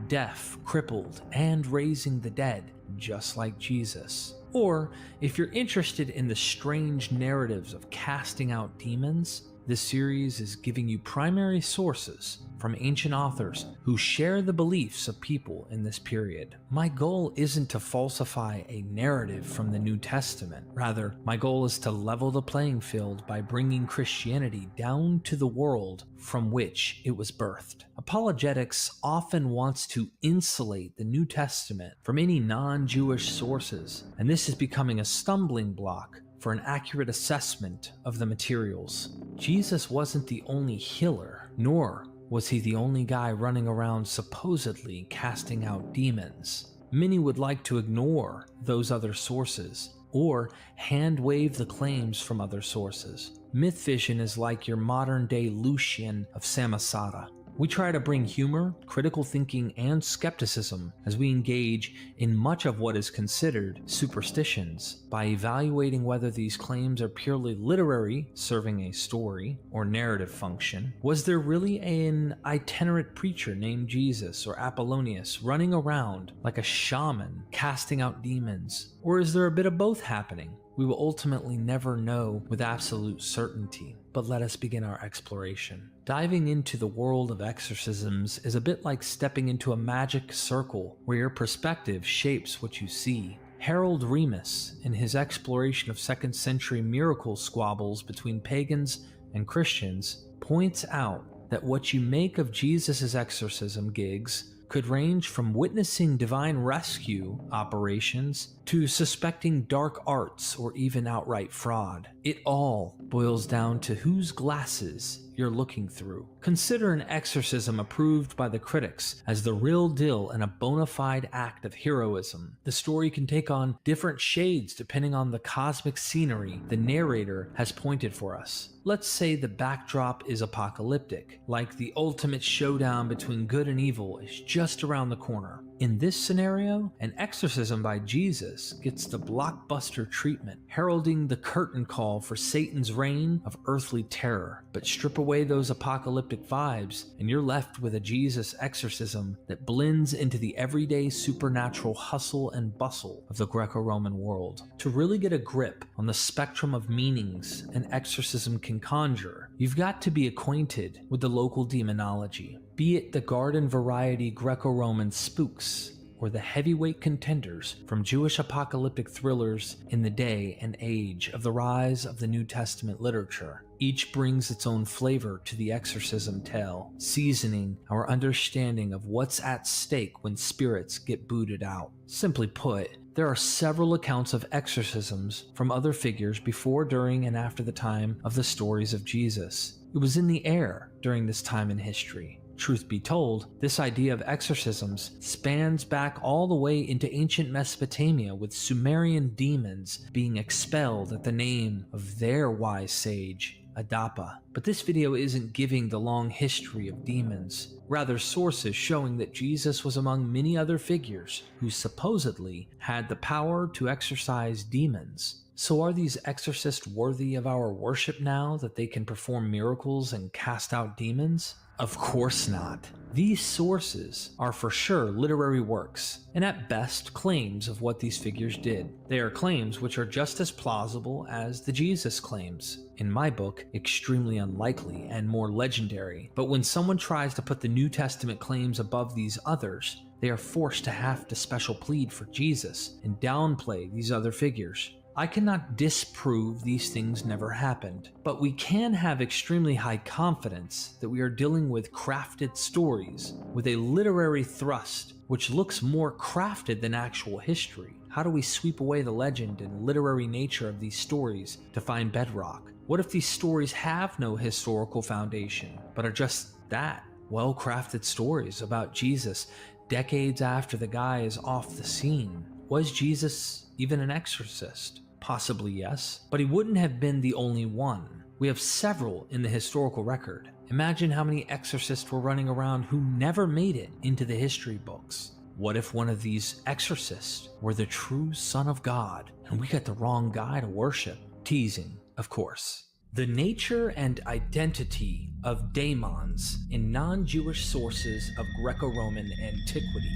deaf, crippled, and raising the dead, just like Jesus. Or, if you're interested in the strange narratives of casting out demons, this series is giving you primary sources from ancient authors who share the beliefs of people in this period. My goal isn't to falsify a narrative from the New Testament. Rather, my goal is to level the playing field by bringing Christianity down to the world from which it was birthed. Apologetics often wants to insulate the New Testament from any non-Jewish sources, and this is becoming a stumbling block for an accurate assessment of the materials. Jesus wasn't the only healer, nor was he the only guy running around supposedly casting out demons. Many would like to ignore those other sources, or hand-wave the claims from other sources. Myth vision is like your modern-day Lucian of Samosata. We try to bring humor, critical thinking, and skepticism as we engage in much of what is considered superstitions by evaluating whether these claims are purely literary, serving a story or narrative function. Was there really an itinerant preacher named Jesus or Apollonius running around like a shaman casting out demons? Or is there a bit of both happening? We will ultimately never know with absolute certainty, but let us begin our exploration. Diving into the world of exorcisms is a bit like stepping into a magic circle where your perspective shapes what you see. Harold Remus, in his exploration of 2nd century miracle squabbles between pagans and Christians, points out that what you make of Jesus' exorcism gigs could range from witnessing divine rescue operations to suspecting dark arts or even outright fraud. It all boils down to whose glasses you're looking through. Consider an exorcism approved by the critics as the real deal and a bona fide act of heroism. The story can take on different shades depending on the cosmic scenery the narrator has pointed for us. Let's say the backdrop is apocalyptic, like the ultimate showdown between good and evil is just around the corner. In this scenario, an exorcism by Jesus gets the blockbuster treatment, heralding the curtain call for Satan's reign of earthly terror. But strip away those apocalyptic vibes, and you're left with a Jesus exorcism that blends into the everyday supernatural hustle and bustle of the Greco-Roman world. To really get a grip on the spectrum of meanings an exorcism can conjure, you've got to be acquainted with the local demonology, be it the garden variety Greco-Roman spooks or the heavyweight contenders from Jewish apocalyptic thrillers in the day and age of the rise of the New Testament literature. Each brings its own flavor to the exorcism tale, seasoning our understanding of what's at stake when spirits get booted out. Simply put, there are several accounts of exorcisms from other figures before, during, and after the time of the stories of Jesus. It was in the air during this time in history. Truth be told, this idea of exorcisms spans back all the way into ancient Mesopotamia, with Sumerian demons being expelled at the name of their wise sage, Adapa. But this video isn't giving the long history of demons, rather sources showing that Jesus was among many other figures who supposedly had the power to exorcise demons. So are these exorcists worthy of our worship now that they can perform miracles and cast out demons? Of course not. These sources are for sure literary works, and at best claims of what these figures did. They are claims which are just as plausible as the Jesus claims. In my book, extremely unlikely and more legendary. But when someone tries to put the New Testament claims above these others, they are forced to have to special plead for Jesus and downplay these other figures. I cannot disprove these things never happened, but we can have extremely high confidence that we are dealing with crafted stories with a literary thrust which looks more crafted than actual history. How do we sweep away the legend and literary nature of these stories to find bedrock? What if these stories have no historical foundation, but are just that, well-crafted stories about Jesus decades after the guy is off the scene? Was Jesus even an exorcist? Possibly yes, but he wouldn't have been the only one. We have several in the historical record. Imagine how many exorcists were running around who never made it into the history books. What if one of these exorcists were the true Son of God and we got the wrong guy to worship? Teasing, of course. The nature and identity of daemons in non-Jewish sources of Greco-Roman antiquity.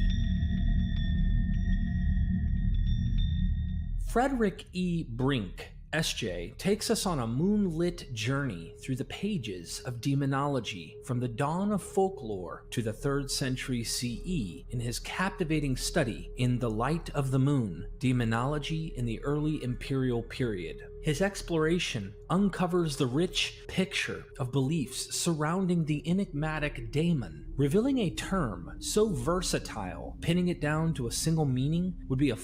Frederick E. Brink, S.J., takes us on a moonlit journey through the pages of demonology from the dawn of folklore to the 3rd century CE in his captivating study In the Light of the Moon, Demonology in the Early Imperial Period. His exploration uncovers the rich picture of beliefs surrounding the enigmatic daemon, revealing a term so versatile, pinning it down to a single meaning would be a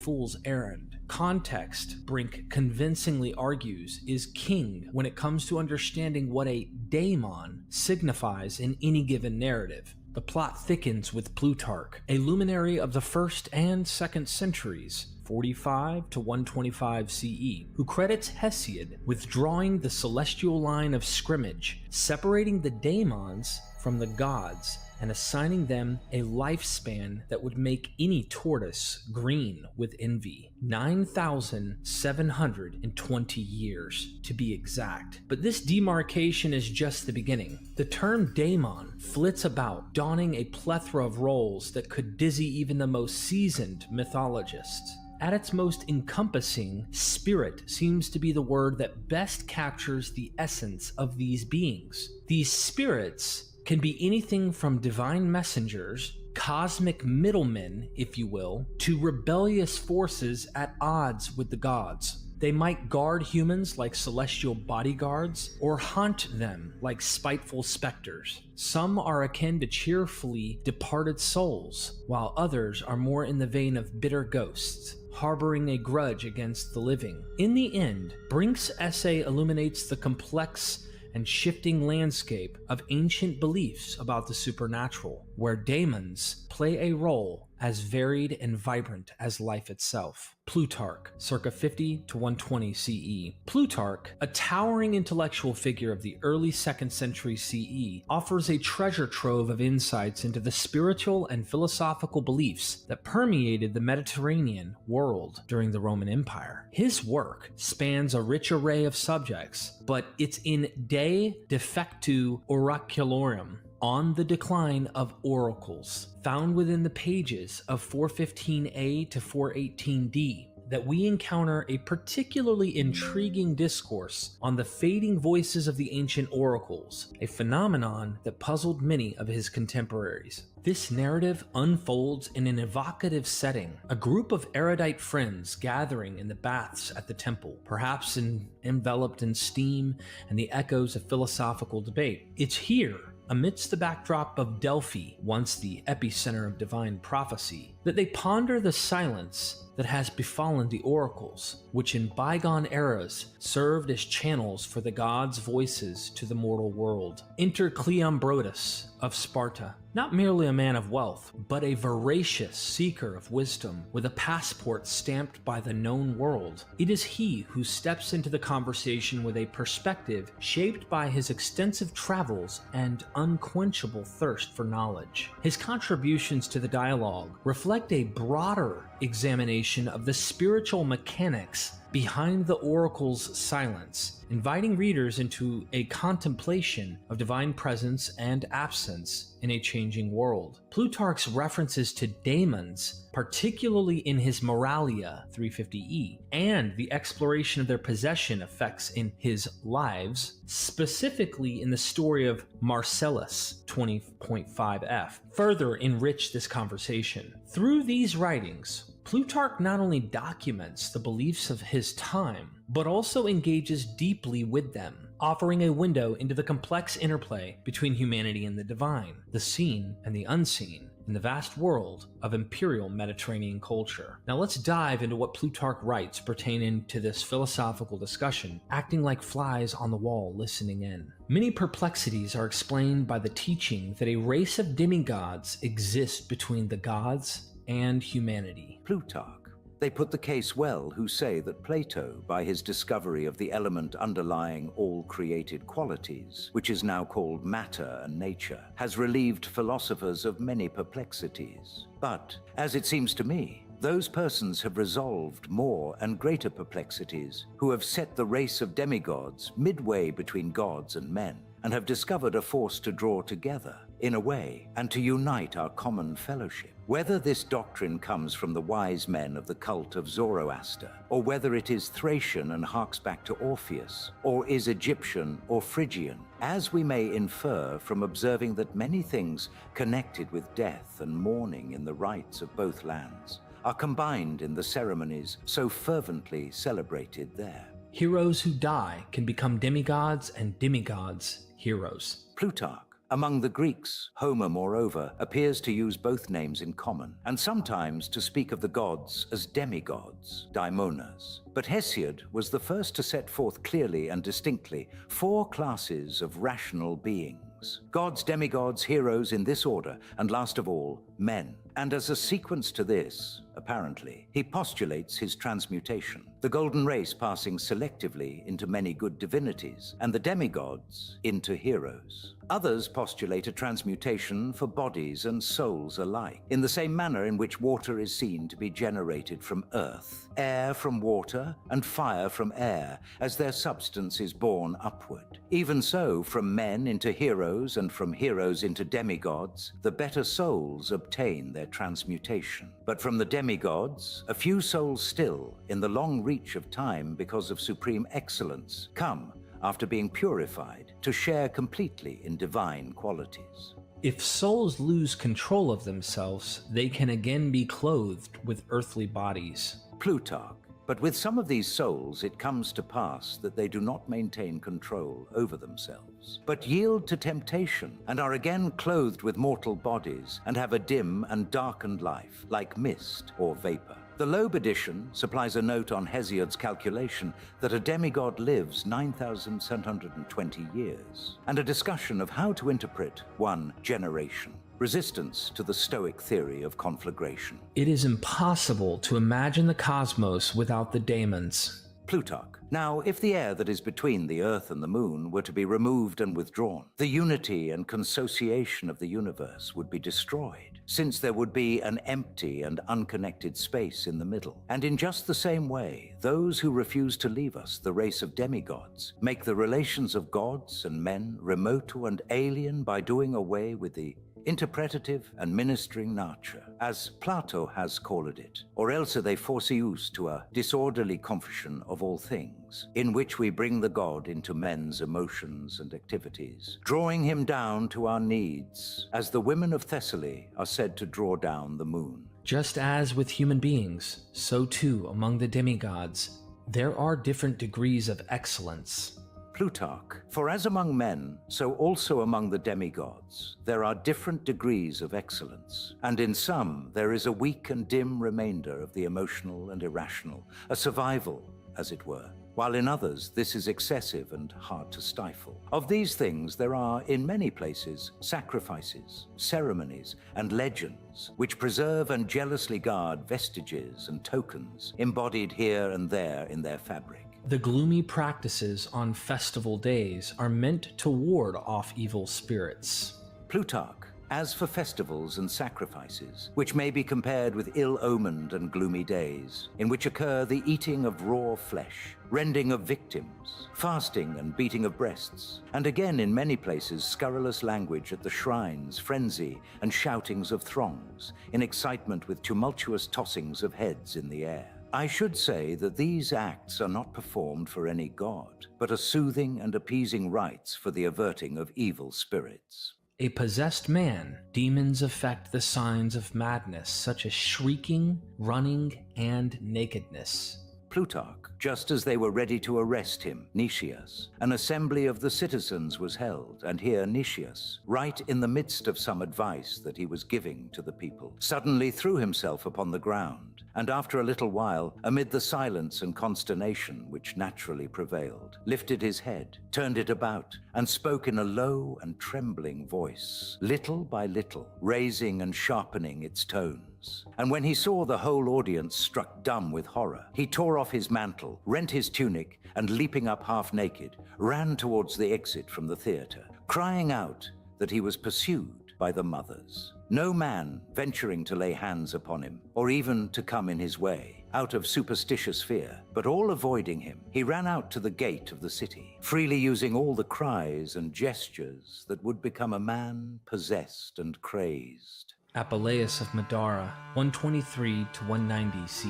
fool's errand. Context, Brink convincingly argues, is king when it comes to understanding what a daemon signifies in any given narrative. The plot thickens with Plutarch, a luminary of the 1st and 2nd centuries, 45 to 125 CE, who credits Hesiod with drawing the celestial line of scrimmage, separating the daemons from the gods and assigning them a lifespan that would make any tortoise green with envy. 9,720 years, to be exact. But this demarcation is just the beginning. The term daemon flits about, donning a plethora of roles that could dizzy even the most seasoned mythologists. At its most encompassing, spirit seems to be the word that best captures the essence of these beings. These spirits can be anything from divine messengers, cosmic middlemen, if you will, to rebellious forces at odds with the gods. They might guard humans like celestial bodyguards, or haunt them like spiteful specters. Some are akin to cheerfully departed souls, while others are more in the vein of bitter ghosts, harboring a grudge against the living. In the end, Brink's essay illuminates the complex and shifting landscape of ancient beliefs about the supernatural, where daemons play a role as varied and vibrant as life itself. Plutarch, circa 50 to 120 CE. Plutarch, a towering intellectual figure of the early 2nd century CE, offers a treasure trove of insights into the spiritual and philosophical beliefs that permeated the Mediterranean world during the Roman Empire. His work spans a rich array of subjects, but it's in De Defectu Oraculorum, on the decline of oracles, found within the pages of 415a to 418d, that we encounter a particularly intriguing discourse on the fading voices of the ancient oracles, a phenomenon that puzzled many of his contemporaries. This narrative unfolds in an evocative setting, a group of erudite friends gathering in the baths at the temple, perhaps enveloped in steam and the echoes of philosophical debate. It's here, amidst the backdrop of Delphi, once the epicenter of divine prophecy, that they ponder the silence that has befallen the oracles, which in bygone eras served as channels for the gods' voices to the mortal world. Enter Cleombrotus of Sparta, not merely a man of wealth, but a voracious seeker of wisdom with a passport stamped by the known world. It is he who steps into the conversation with a perspective shaped by his extensive travels and unquenchable thirst for knowledge. His contributions to the dialogue reflect a broader examination of the spiritual mechanics behind the oracle's silence, inviting readers into a contemplation of divine presence and absence in a changing world. Plutarch's references to daemons, particularly in his Moralia 350e, and the exploration of their possession effects in his Lives, specifically in the story of Marcellus 20.5f, further enrich this conversation. Through these writings, Plutarch not only documents the beliefs of his time, but also engages deeply with them, offering a window into the complex interplay between humanity and the divine, the seen and the unseen, in the vast world of imperial Mediterranean culture. Now let's dive into what Plutarch writes pertaining to this philosophical discussion, acting like flies on the wall listening in. Many perplexities are explained by the teaching that a race of demigods exists between the gods and humanity. Plutarch. They put the case well who say that Plato, by his discovery of the element underlying all created qualities, which is now called matter and nature, has relieved philosophers of many perplexities. But, as it seems to me, those persons have resolved more and greater perplexities, who have set the race of demigods midway between gods and men, and have discovered a force to draw together, in a way, and to unite our common fellowship. Whether this doctrine comes from the wise men of the cult of Zoroaster, or whether it is Thracian and harks back to Orpheus, or is Egyptian or Phrygian, as we may infer from observing that many things connected with death and mourning in the rites of both lands are combined in the ceremonies so fervently celebrated there. Heroes who die can become demigods, and demigods heroes. Plutarch. Among the Greeks, Homer, moreover, appears to use both names in common, and sometimes to speak of the gods as demigods, daimonas. But Hesiod was the first to set forth clearly and distinctly 4 classes of rational beings: gods, demigods, heroes in this order, and last of all, men. And as a sequence to this, apparently, he postulates his transmutation, the golden race passing selectively into many good divinities, and the demigods into heroes. Others postulate a transmutation for bodies and souls alike, in the same manner in which water is seen to be generated from earth, air from water, and fire from air, as their substance is borne upward. Even so, from men into heroes and from heroes into demigods, the better souls obtain their transmutation. But from the demigods, a few souls still, in the long reach of time because of supreme excellence, come, after being purified, to share completely in divine qualities. If souls lose control of themselves, they can again be clothed with earthly bodies. Plutarch. But with some of these souls it comes to pass that they do not maintain control over themselves, but yield to temptation and are again clothed with mortal bodies and have a dim and darkened life, like mist or vapor. The Loeb edition supplies a note on Hesiod's calculation that a demigod lives 9,720 years, and a discussion of how to interpret one generation. Resistance to the Stoic theory of conflagration. It is impossible to imagine the cosmos without the daemons. Plutarch. Now, if the air that is between the earth and the moon were to be removed and withdrawn, the unity and consociation of the universe would be destroyed, since there would be an empty and unconnected space in the middle. And in just the same way, those who refuse to leave us, the race of demigods, make the relations of gods and men remote and alien by doing away with the interpretative and ministering nature, as Plato has called it, or else are they forseus to a disorderly confusion of all things, in which we bring the god into men's emotions and activities, drawing him down to our needs, as the women of Thessaly are said to draw down the moon. Just as with human beings, so too among the demigods, there are different degrees of excellence. Plutarch. For as among men, so also among the demigods, there are different degrees of excellence, and in some there is a weak and dim remainder of the emotional and irrational, a survival, as it were, while in others this is excessive and hard to stifle. Of these things there are, in many places, sacrifices, ceremonies, and legends, which preserve and jealously guard vestiges and tokens, embodied here and there in their fabric. The gloomy practices on festival days are meant to ward off evil spirits. Plutarch. As for festivals and sacrifices, which may be compared with ill-omened and gloomy days, in which occur the eating of raw flesh, rending of victims, fasting and beating of breasts, and again in many places scurrilous language at the shrines, frenzy, and shoutings of throngs, in excitement with tumultuous tossings of heads in the air. I should say that these acts are not performed for any god, but are soothing and appeasing rites for the averting of evil spirits. A possessed man, demons affect the signs of madness, such as shrieking, running, and nakedness. Plutarch. Just as they were ready to arrest him, Nicias, an assembly of the citizens was held, and here Nicias, right in the midst of some advice that he was giving to the people, suddenly threw himself upon the ground, and after a little while, amid the silence and consternation which naturally prevailed, lifted his head, turned it about, and spoke in a low and trembling voice, little by little, raising and sharpening its tones. And when he saw the whole audience struck dumb with horror, he tore off his mantle, rent his tunic, and leaping up half naked, ran towards the exit from the theater, crying out that he was pursued by the mothers. No man venturing to lay hands upon him, or even to come in his way, out of superstitious fear, but all avoiding him, he ran out to the gate of the city, freely using all the cries and gestures that would become a man possessed and crazed. Apuleius of Madara, 123 to 190 CE.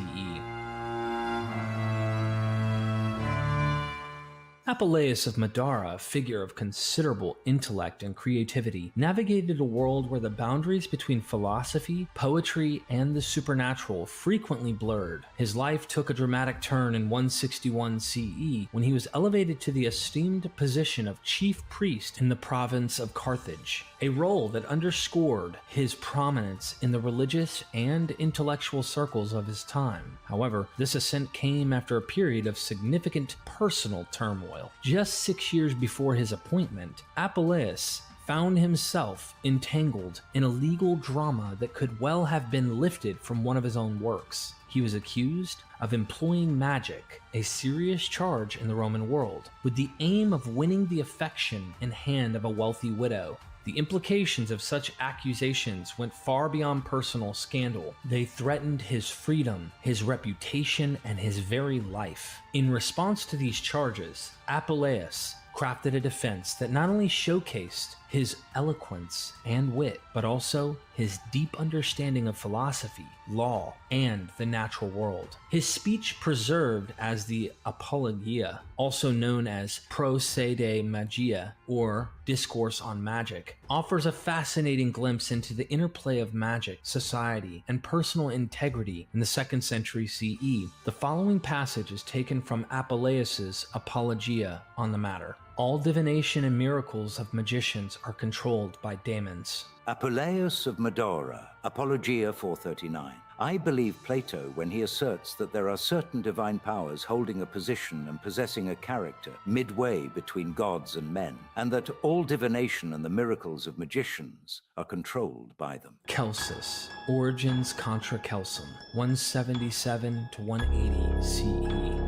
Apuleius of Madara, a figure of considerable intellect and creativity, navigated a world where the boundaries between philosophy, poetry, and the supernatural frequently blurred. His life took a dramatic turn in 161 CE when he was elevated to the esteemed position of chief priest in the province of Carthage, a role that underscored his prominence in the religious and intellectual circles of his time. However, this ascent came after a period of significant personal turmoil. Just 6 years before his appointment, Apuleius found himself entangled in a legal drama that could well have been lifted from one of his own works. He was accused of employing magic, a serious charge in the Roman world, with the aim of winning the affection and hand of a wealthy widow. The implications of such accusations went far beyond personal scandal. They threatened his freedom, his reputation, and his very life. In response to these charges, Apuleius crafted a defense that not only showcased his eloquence and wit, but also his deep understanding of philosophy, law, and the natural world. His speech, preserved as the Apologia, also known as Pro Se de Magia, or Discourse on Magic, offers a fascinating glimpse into the interplay of magic, society, and personal integrity in the 2nd century CE. The following passage is taken from Apuleius's Apologia on the matter. All divination and miracles of magicians are controlled by daemons. Apuleius of Madara, Apologia 439. I believe Plato when he asserts that there are certain divine powers holding a position and possessing a character midway between gods and men, and that all divination and the miracles of magicians are controlled by them. Celsus, Origins contra Celsum, 177 to 180 CE.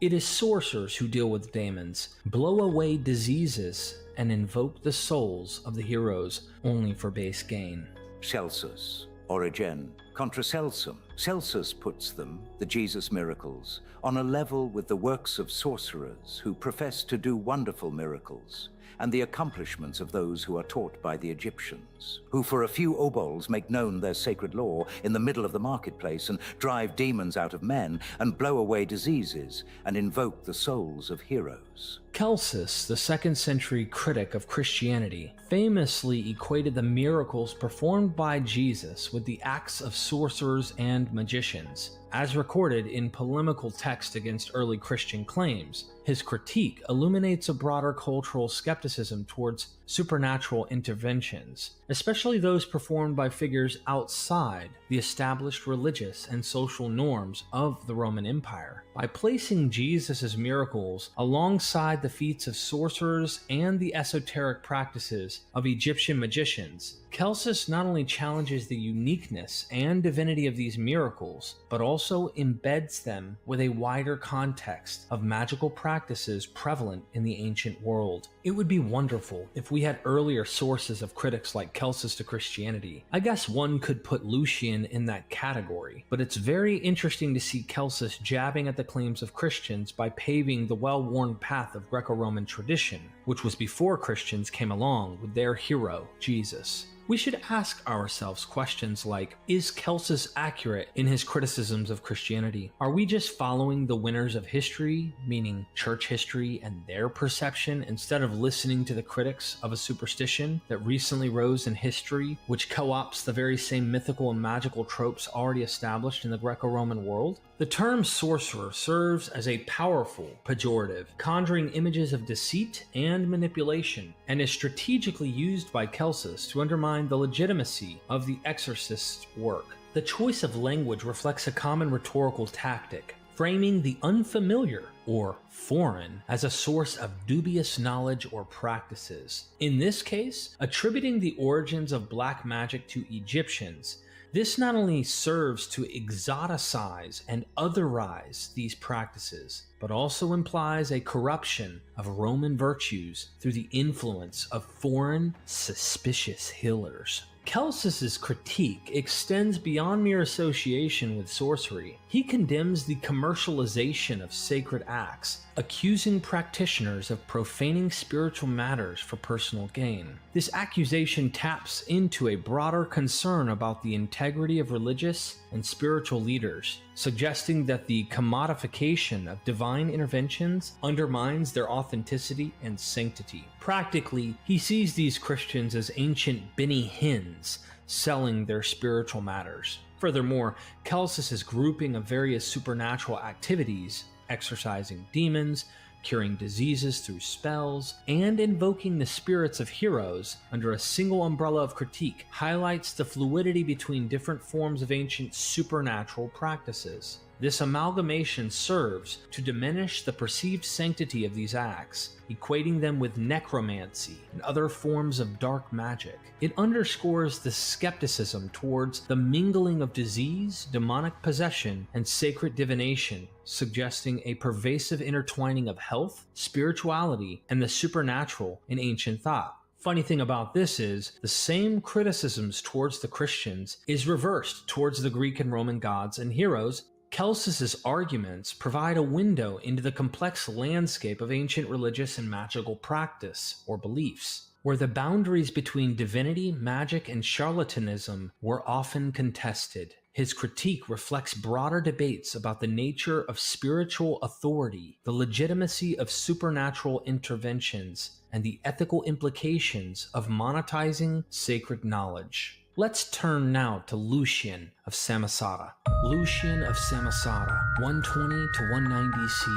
It is sorcerers who deal with daemons, blow away diseases, and invoke the souls of the heroes only for base gain. Celsus, Origen, contra Celsum. Celsus puts them, the Jesus miracles, on a level with the works of sorcerers who profess to do wonderful miracles, and the accomplishments of those who are taught by the Egyptians, who for a few obols make known their sacred law in the middle of the marketplace and drive demons out of men and blow away diseases and invoke the souls of heroes. Celsus, the 2nd century critic of Christianity, famously equated the miracles performed by Jesus with the acts of sorcerers and magicians. As recorded in polemical text against early Christian claims, his critique illuminates a broader cultural skepticism towards supernatural interventions, especially those performed by figures outside the established religious and social norms of the Roman Empire. By placing Jesus' miracles alongside the feats of sorcerers and the esoteric practices of Egyptian magicians, Celsus not only challenges the uniqueness and divinity of these miracles, but also embeds them with a wider context of magical practices prevalent in the ancient world. It would be wonderful if we had earlier sources of critics like Celsus to Christianity. I guess one could put Lucian in that category, but it's very interesting to see Celsus jabbing at the claims of Christians by paving the well-worn path of Greco-Roman tradition, which was before Christians came along with their hero, Jesus. We should ask ourselves questions like, is Celsus accurate in his criticisms of Christianity? Are we just following the winners of history, meaning church history and their perception, instead of listening to the critics of a superstition that recently rose in history, which co-opts the very same mythical and magical tropes already established in the Greco-Roman world? The term sorcerer serves as a powerful pejorative, conjuring images of deceit and manipulation, and is strategically used by Celsus to undermine the legitimacy of the exorcist's work. The choice of language reflects a common rhetorical tactic, framing the unfamiliar or foreign as a source of dubious knowledge or practices. In this case, attributing the origins of black magic to Egyptians, this not only serves to exoticize and otherize these practices, but also implies a corruption of Roman virtues through the influence of foreign, suspicious healers. Celsus's critique extends beyond mere association with sorcery. He condemns the commercialization of sacred acts, accusing practitioners of profaning spiritual matters for personal gain. This accusation taps into a broader concern about the integrity of religious and spiritual leaders, suggesting that the commodification of divine interventions undermines their authenticity and sanctity. Practically, he sees these Christians as ancient Benny Hinns selling their spiritual matters. Furthermore, Celsus's grouping of various supernatural activities, exorcising demons, curing diseases through spells, and invoking the spirits of heroes under a single umbrella of critique highlights the fluidity between different forms of ancient supernatural practices. This amalgamation serves to diminish the perceived sanctity of these acts, equating them with necromancy and other forms of dark magic. It underscores the skepticism towards the mingling of disease, demonic possession, and sacred divination, suggesting a pervasive intertwining of health, spirituality, and the supernatural in ancient thought. Funny thing about this is, the same criticisms towards the Christians is reversed towards the Greek and Roman gods and heroes. Celsus's arguments provide a window into the complex landscape of ancient religious and magical practice or beliefs, where the boundaries between divinity, magic, and charlatanism were often contested. His critique reflects broader debates about the nature of spiritual authority, the legitimacy of supernatural interventions, and the ethical implications of monetizing sacred knowledge. Let's turn now to Lucian of Samosata. Lucian of Samosata, 120 to 190 CE.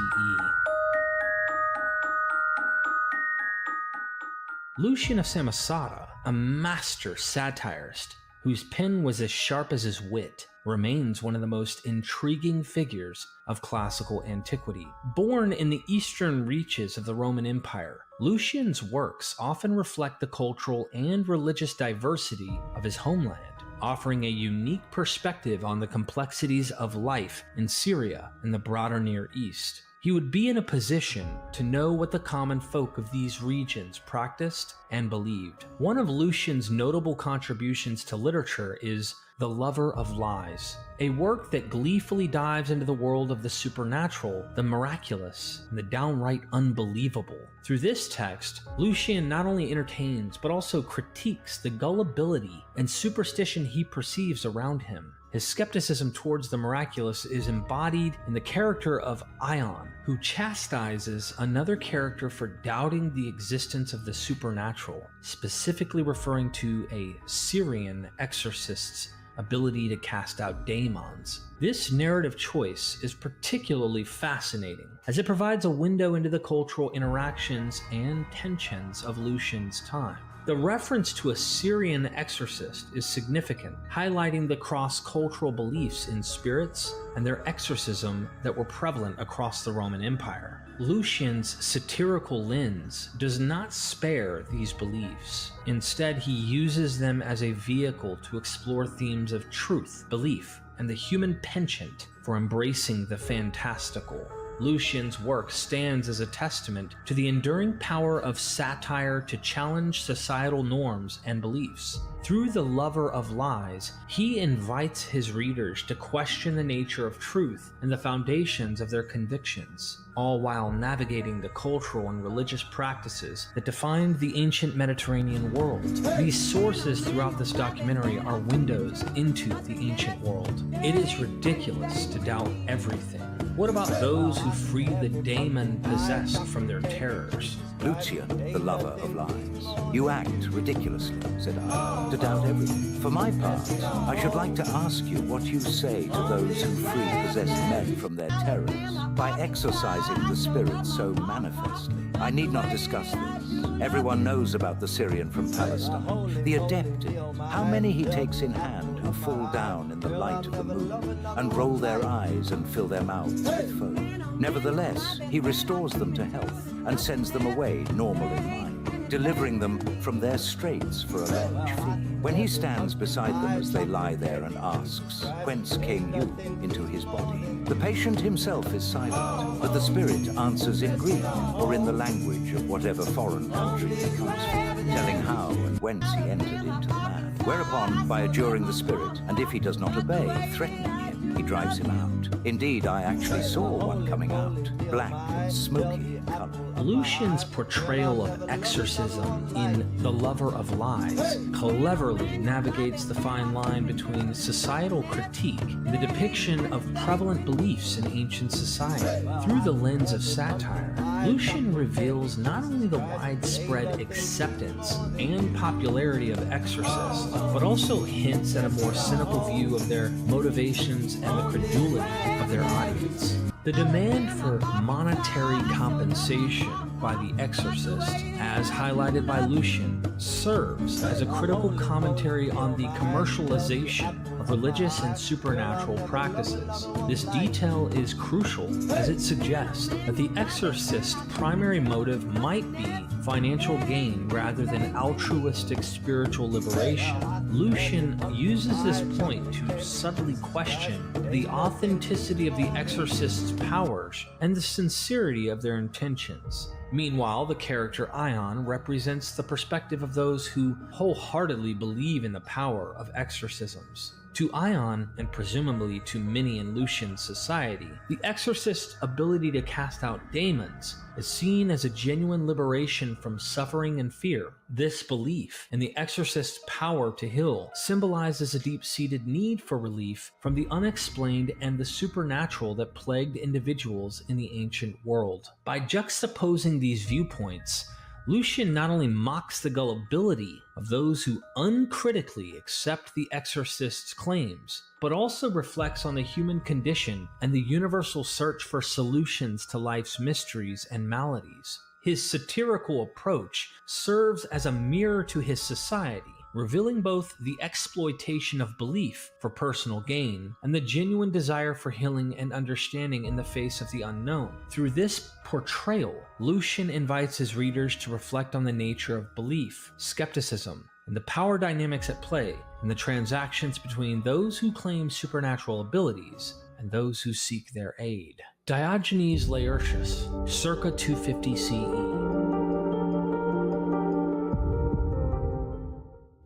Lucian of Samosata, a master satirist whose pen was as sharp as his wit, remains one of the most intriguing figures of classical antiquity. Born in the eastern reaches of the Roman Empire, Lucian's works often reflect the cultural and religious diversity of his homeland, offering a unique perspective on the complexities of life in Syria and the broader Near East. He would be in a position to know what the common folk of these regions practiced and believed. One of Lucian's notable contributions to literature is The Lover of Lies, a work that gleefully dives into the world of the supernatural, the miraculous, and the downright unbelievable. Through this text, Lucian not only entertains but also critiques the gullibility and superstition he perceives around him. His skepticism towards the miraculous is embodied in the character of Ion, who chastises another character for doubting the existence of the supernatural, specifically referring to a Syrian exorcist's ability to cast out daemons. This narrative choice is particularly fascinating, as it provides a window into the cultural interactions and tensions of Lucian's time. The reference to a Syrian exorcist is significant, highlighting the cross-cultural beliefs in spirits and their exorcism that were prevalent across the Roman Empire. Lucian's satirical lens does not spare these beliefs. Instead, he uses them as a vehicle to explore themes of truth, belief, and the human penchant for embracing the fantastical. Lucian's work stands as a testament to the enduring power of satire to challenge societal norms and beliefs. Through The Lover of Lies, he invites his readers to question the nature of truth and the foundations of their convictions, all while navigating the cultural and religious practices that defined the ancient Mediterranean world. These sources throughout this documentary are windows into the ancient world. It is ridiculous to doubt everything. What about those who free the daemon possessed from their terrors? Lucian, the lover of lies. You act ridiculously, said I, to doubt everything. For my part, I should like to ask you what you say to those who free possessed men from their terrors by exorcising the spirits so manifestly. I need not discuss this. Everyone knows about the Syrian from Palestine, the adept in it. How many he takes in hand who fall down in the light of the moon and roll their eyes and fill their mouths with foam. Nevertheless, he restores them to health and sends them away normal in mind, delivering them from their straits for a large fee. When he stands beside them as they lie there and asks, "Whence came you into his body?" the patient himself is silent, but the spirit answers in Greek or in the language of whatever foreign country he comes from, telling how and whence he entered into the man. Whereupon, by adjuring the spirit, and if he does not obey, threatening him, he drives him out. Indeed, I actually saw one coming out, black and smoky in color. Lucian's portrayal of exorcism in The Lover of Lies cleverly navigates the fine line between societal critique and the depiction of prevalent beliefs in ancient society. Through the lens of satire, Lucian reveals not only the widespread acceptance and popularity of exorcists, but also hints at a more cynical view of their motivations and the credulity of their audience. The demand for monetary compensation by the exorcist, as highlighted by Lucian, serves as a critical commentary on the commercialization of religious and supernatural practices. This detail is crucial as it suggests that the exorcist's primary motive might be financial gain rather than altruistic spiritual liberation. Lucian uses this point to subtly question the authenticity of the exorcist's powers and the sincerity of their intentions. Meanwhile, the character Ion represents the perspective of those who wholeheartedly believe in the power of exorcisms. To Ion, and presumably to many in Lucian's society, the exorcist's ability to cast out demons is seen as a genuine liberation from suffering and fear. This belief in the exorcist's power to heal symbolizes a deep-seated need for relief from the unexplained and the supernatural that plagued individuals in the ancient world. By juxtaposing these viewpoints, Lucian not only mocks the gullibility of those who uncritically accept the exorcist's claims, but also reflects on the human condition and the universal search for solutions to life's mysteries and maladies. His satirical approach serves as a mirror to his society, revealing both the exploitation of belief for personal gain and the genuine desire for healing and understanding in the face of the unknown. Through this portrayal, Lucian invites his readers to reflect on the nature of belief, skepticism, and the power dynamics at play in the transactions between those who claim supernatural abilities and those who seek their aid. Diogenes Laertius, circa 250 CE.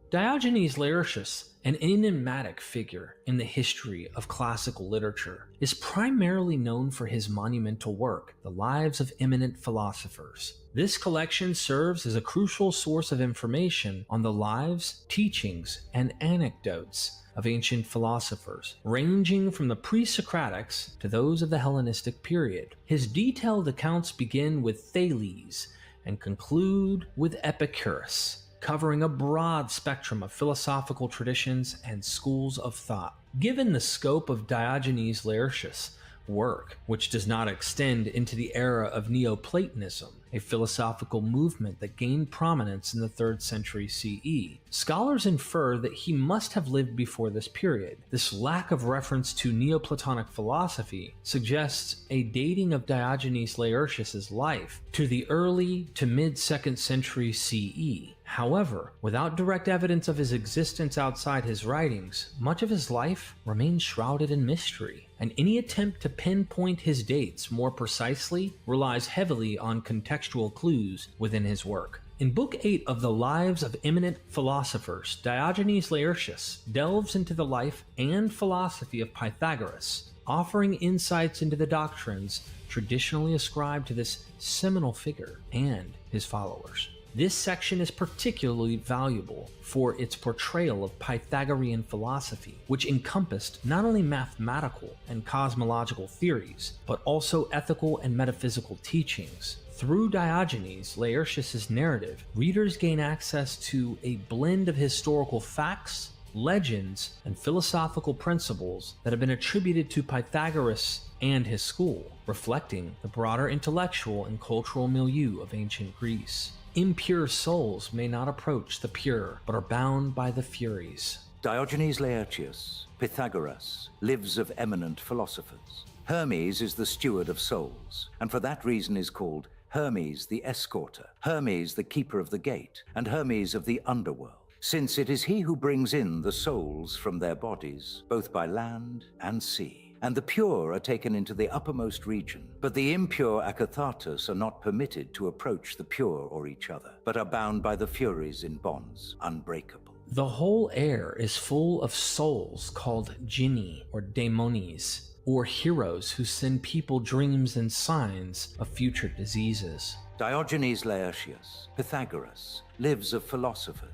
Diogenes Laertius, an enigmatic figure in the history of classical literature, is primarily known for his monumental work, The Lives of Eminent Philosophers. This collection serves as a crucial source of information on the lives, teachings, and anecdotes of ancient philosophers, ranging from the pre-Socratics to those of the Hellenistic period. His detailed accounts begin with Thales and conclude with Epicurus, covering a broad spectrum of philosophical traditions and schools of thought. Given the scope of Diogenes Laertius' work, which does not extend into the era of Neoplatonism, a philosophical movement that gained prominence in the 3rd century CE, scholars infer that he must have lived before this period. This lack of reference to Neoplatonic philosophy suggests a dating of Diogenes Laertius' life to the early to mid-2nd century CE. However, without direct evidence of his existence outside his writings, much of his life remains shrouded in mystery, and any attempt to pinpoint his dates more precisely relies heavily on contextual clues within his work. In Book 8 of the Lives of Eminent Philosophers, Diogenes Laertius delves into the life and philosophy of Pythagoras, offering insights into the doctrines traditionally ascribed to this seminal figure and his followers. This section is particularly valuable for its portrayal of Pythagorean philosophy, which encompassed not only mathematical and cosmological theories, but also ethical and metaphysical teachings. Through Diogenes Laertius' narrative, readers gain access to a blend of historical facts, legends, and philosophical principles that have been attributed to Pythagoras and his school, reflecting the broader intellectual and cultural milieu of ancient Greece. Impure souls may not approach the pure, but are bound by the Furies. Diogenes Laertius, Pythagoras, lives of eminent philosophers. Hermes is the steward of souls, and for that reason is called Hermes the escorter, Hermes the keeper of the gate, and Hermes of the underworld, since it is he who brings in the souls from their bodies, both by land and sea. And the pure are taken into the uppermost region, but the impure akathartas are not permitted to approach the pure or each other, but are bound by the Furies in bonds unbreakable. The whole air is full of souls called jinni or daemones. or heroes who send people dreams and signs of future diseases. Diogenes Laertius, Pythagoras, lives of philosophers.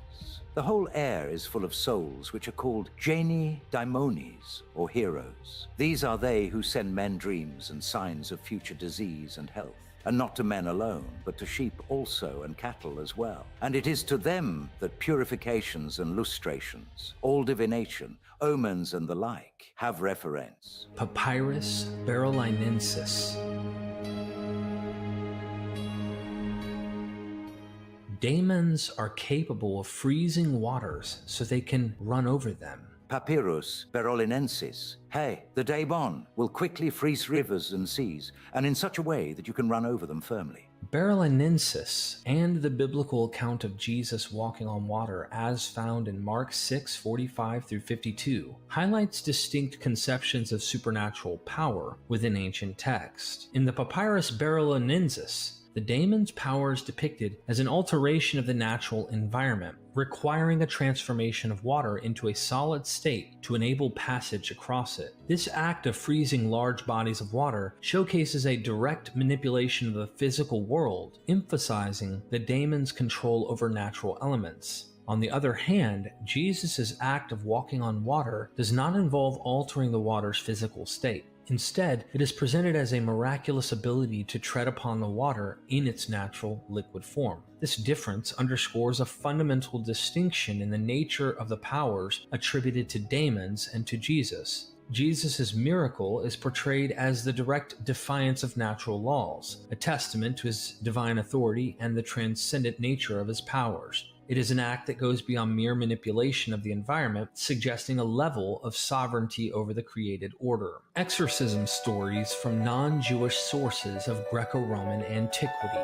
The whole air is full of souls which are called geni daimones, or heroes. These are they who send men dreams and signs of future disease and health. And not to men alone, but to sheep also and cattle as well. And it is to them that purifications and lustrations, all divination, omens and the like, have reference. Papyrus Berylinensis. Daemons are capable of freezing waters so they can run over them. Papyrus Berylinensis. Hey, the daemon will quickly freeze rivers and seas, and in such a way that you can run over them firmly. Berylinensis and the biblical account of Jesus walking on water as found in Mark 6:45 through 52 highlights distinct conceptions of supernatural power within ancient texts. In the Papyrus Berylinensis, the daemon's power is depicted as an alteration of the natural environment, requiring a transformation of water into a solid state to enable passage across it. This act of freezing large bodies of water showcases a direct manipulation of the physical world, emphasizing the daemon's control over natural elements. On the other hand, Jesus' act of walking on water does not involve altering the water's physical state. Instead, it is presented as a miraculous ability to tread upon the water in its natural liquid form. This difference underscores a fundamental distinction in the nature of the powers attributed to daemons and to Jesus. Jesus' miracle is portrayed as the direct defiance of natural laws, a testament to his divine authority and the transcendent nature of his powers. It is an act that goes beyond mere manipulation of the environment, suggesting a level of sovereignty over the created order. Exorcism stories from non-Jewish sources of Greco-Roman antiquity.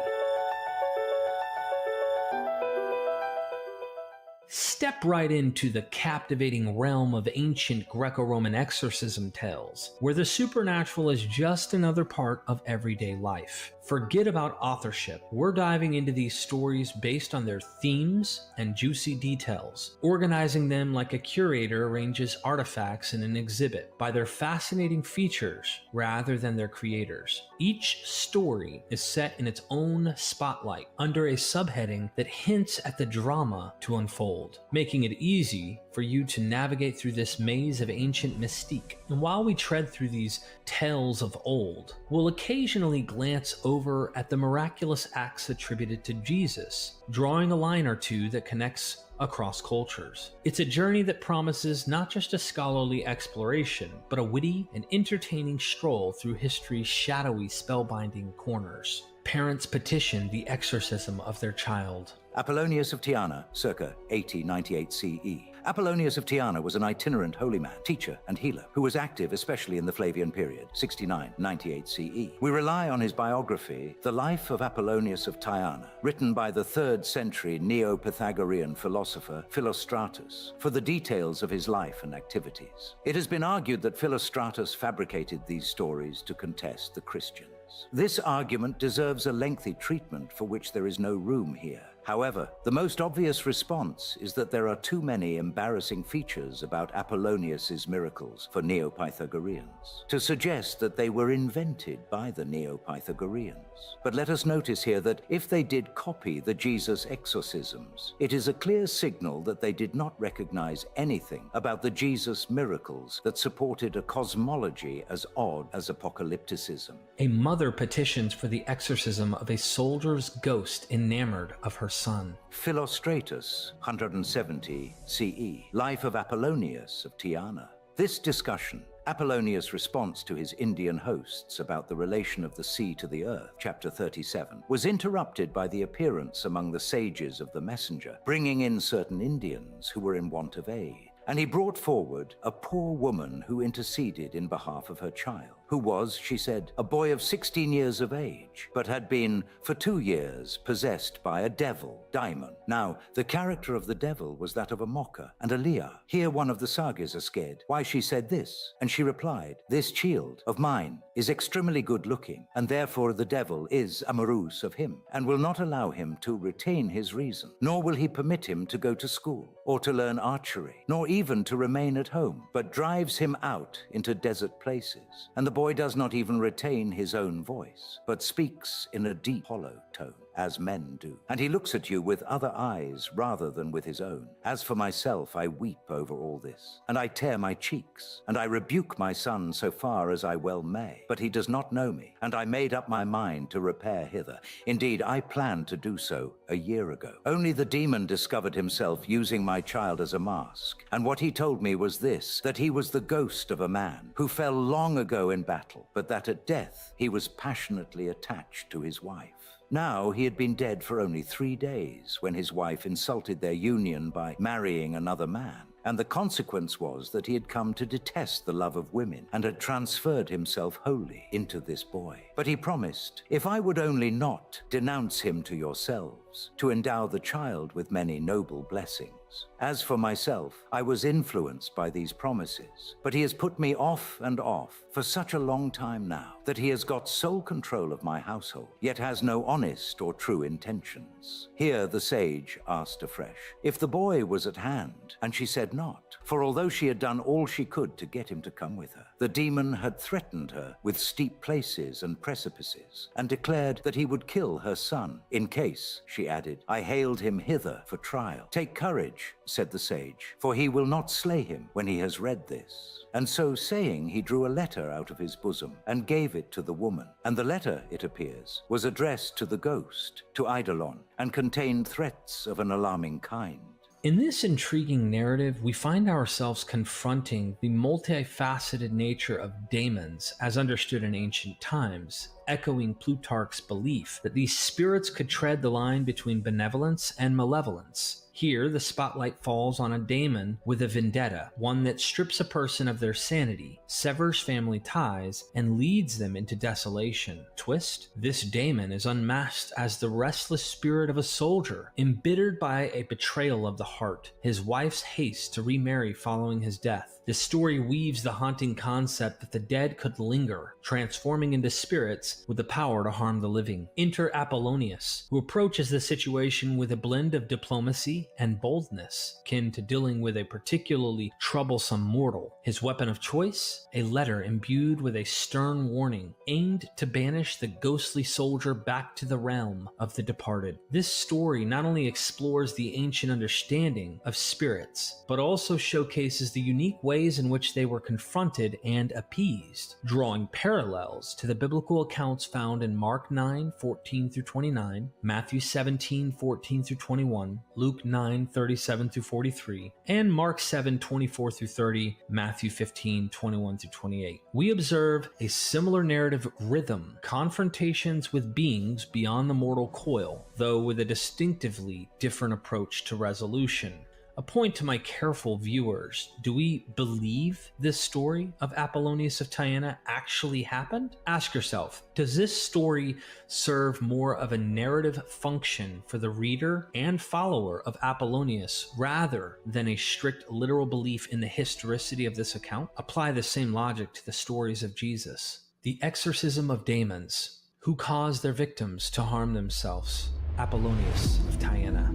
Step right into the captivating realm of ancient Greco-Roman exorcism tales, where the supernatural is just another part of everyday life. Forget about authorship. We're diving into these stories based on their themes and juicy details, organizing them like a curator arranges artifacts in an exhibit by their fascinating features rather than their creators. Each story is set in its own spotlight under a subheading that hints at the drama to unfold, making it easy for you to navigate through this maze of ancient mystique. And while we tread through these tales of old, we'll occasionally glance over at the miraculous acts attributed to Jesus, drawing a line or two that connects across cultures. It's a journey that promises not just a scholarly exploration, but a witty and entertaining stroll through history's shadowy, spellbinding corners. Parents petition the exorcism of their child. Apollonius of Tyana, circa 80-98 CE. Apollonius of Tyana was an itinerant holy man, teacher, and healer who was active especially in the Flavian period, 69-98 CE. We rely on his biography, The Life of Apollonius of Tyana, written by the 3rd century Neo-Pythagorean philosopher Philostratus, for the details of his life and activities. It has been argued that Philostratus fabricated these stories to contest the Christians. This argument deserves a lengthy treatment for which there is no room here. However, the most obvious response is that there are too many embarrassing features about Apollonius's miracles for Neo-Pythagoreans to suggest that they were invented by the Neo-Pythagoreans. But let us notice here that if they did copy the Jesus exorcisms, it is a clear signal that they did not recognize anything about the Jesus miracles that supported a cosmology as odd as apocalypticism. A mother petitions for the exorcism of a soldier's ghost enamored of her son. Philostratus, 170 CE, Life of Apollonius of Tyana. This discussion, Apollonius' response to his Indian hosts about the relation of the sea to the earth, chapter 37, was interrupted by the appearance among the sages of the messenger, bringing in certain Indians who were in want of aid. And he brought forward a poor woman who interceded in behalf of her child, who was, she said, a boy of 16 years of age, but had been, for 2 years, possessed by a devil, daimon. Now, the character of the devil was that of a mocker and a liar. Here one of the sagas are scared. Why she said this? And she replied, "This child of mine is extremely good looking, and therefore the devil is amorous of him, and will not allow him to retain his reason, nor will he permit him to go to school, or to learn archery, nor even to remain at home, but drives him out into desert places. And the boy does not even retain his own voice, but speaks in a deep, hollow tone, as men do. And he looks at you with other eyes rather than with his own. As for myself, I weep over all this, and I tear my cheeks, and I rebuke my son so far as I well may. But he does not know me, and I made up my mind to repair hither. Indeed, I planned to do so a year ago. Only the demon discovered himself using my child as a mask, and what he told me was this, that he was the ghost of a man who fell long ago in battle, but that at death he was passionately attached to his wife. Now he had been dead for only 3 days when his wife insulted their union by marrying another man. And the consequence was that he had come to detest the love of women and had transferred himself wholly into this boy. But he promised, if I would only not denounce him to yourselves, to endow the child with many noble blessings. As for myself, I was influenced by these promises, but he has put me off and off for such a long time now that he has got sole control of my household, yet has no honest or true intentions. Here the sage asked afresh if the boy was at hand, and she said not, for although she had done all she could to get him to come with her, the demon had threatened her with steep places and precipices, and declared that he would kill her son, in case, she added, I hailed him hither for trial. Take courage, said the sage, for he will not slay him when he has read this. And so saying, he drew a letter out of his bosom and gave it to the woman. And the letter, it appears, was addressed to the ghost, to Eidolon, and contained threats of an alarming kind. In this intriguing narrative, we find ourselves confronting the multifaceted nature of daemons as understood in ancient times, echoing Plutarch's belief that these spirits could tread the line between benevolence and malevolence. Here, the spotlight falls on a daemon with a vendetta, one that strips a person of their sanity, severs family ties, and leads them into desolation. Twist: this daemon is unmasked as the restless spirit of a soldier, embittered by a betrayal of the heart, his wife's haste to remarry following his death. This story weaves the haunting concept that the dead could linger, transforming into spirits with the power to harm the living. Enter Apollonius, who approaches the situation with a blend of diplomacy and boldness, kin to dealing with a particularly troublesome mortal. His weapon of choice? A letter imbued with a stern warning, aimed to banish the ghostly soldier back to the realm of the departed. This story not only explores the ancient understanding of spirits, but also showcases the unique ways in which they were confronted and appeased, drawing parallels to the biblical accounts found in Mark 9:14-29, Matthew 17:14-21, Luke 9:37-43, and Mark 7:24-30, Matthew 15:21-28. We observe a similar narrative rhythm, confrontations with beings beyond the mortal coil, though with a distinctively different approach to resolution. A point to my careful viewers: do we believe this story of Apollonius of Tyana actually happened? Ask yourself, does this story serve more of a narrative function for the reader and follower of Apollonius rather than a strict literal belief in the historicity of this account? Apply the same logic to the stories of Jesus. The exorcism of daemons, who caused their victims to harm themselves. Apollonius of Tyana.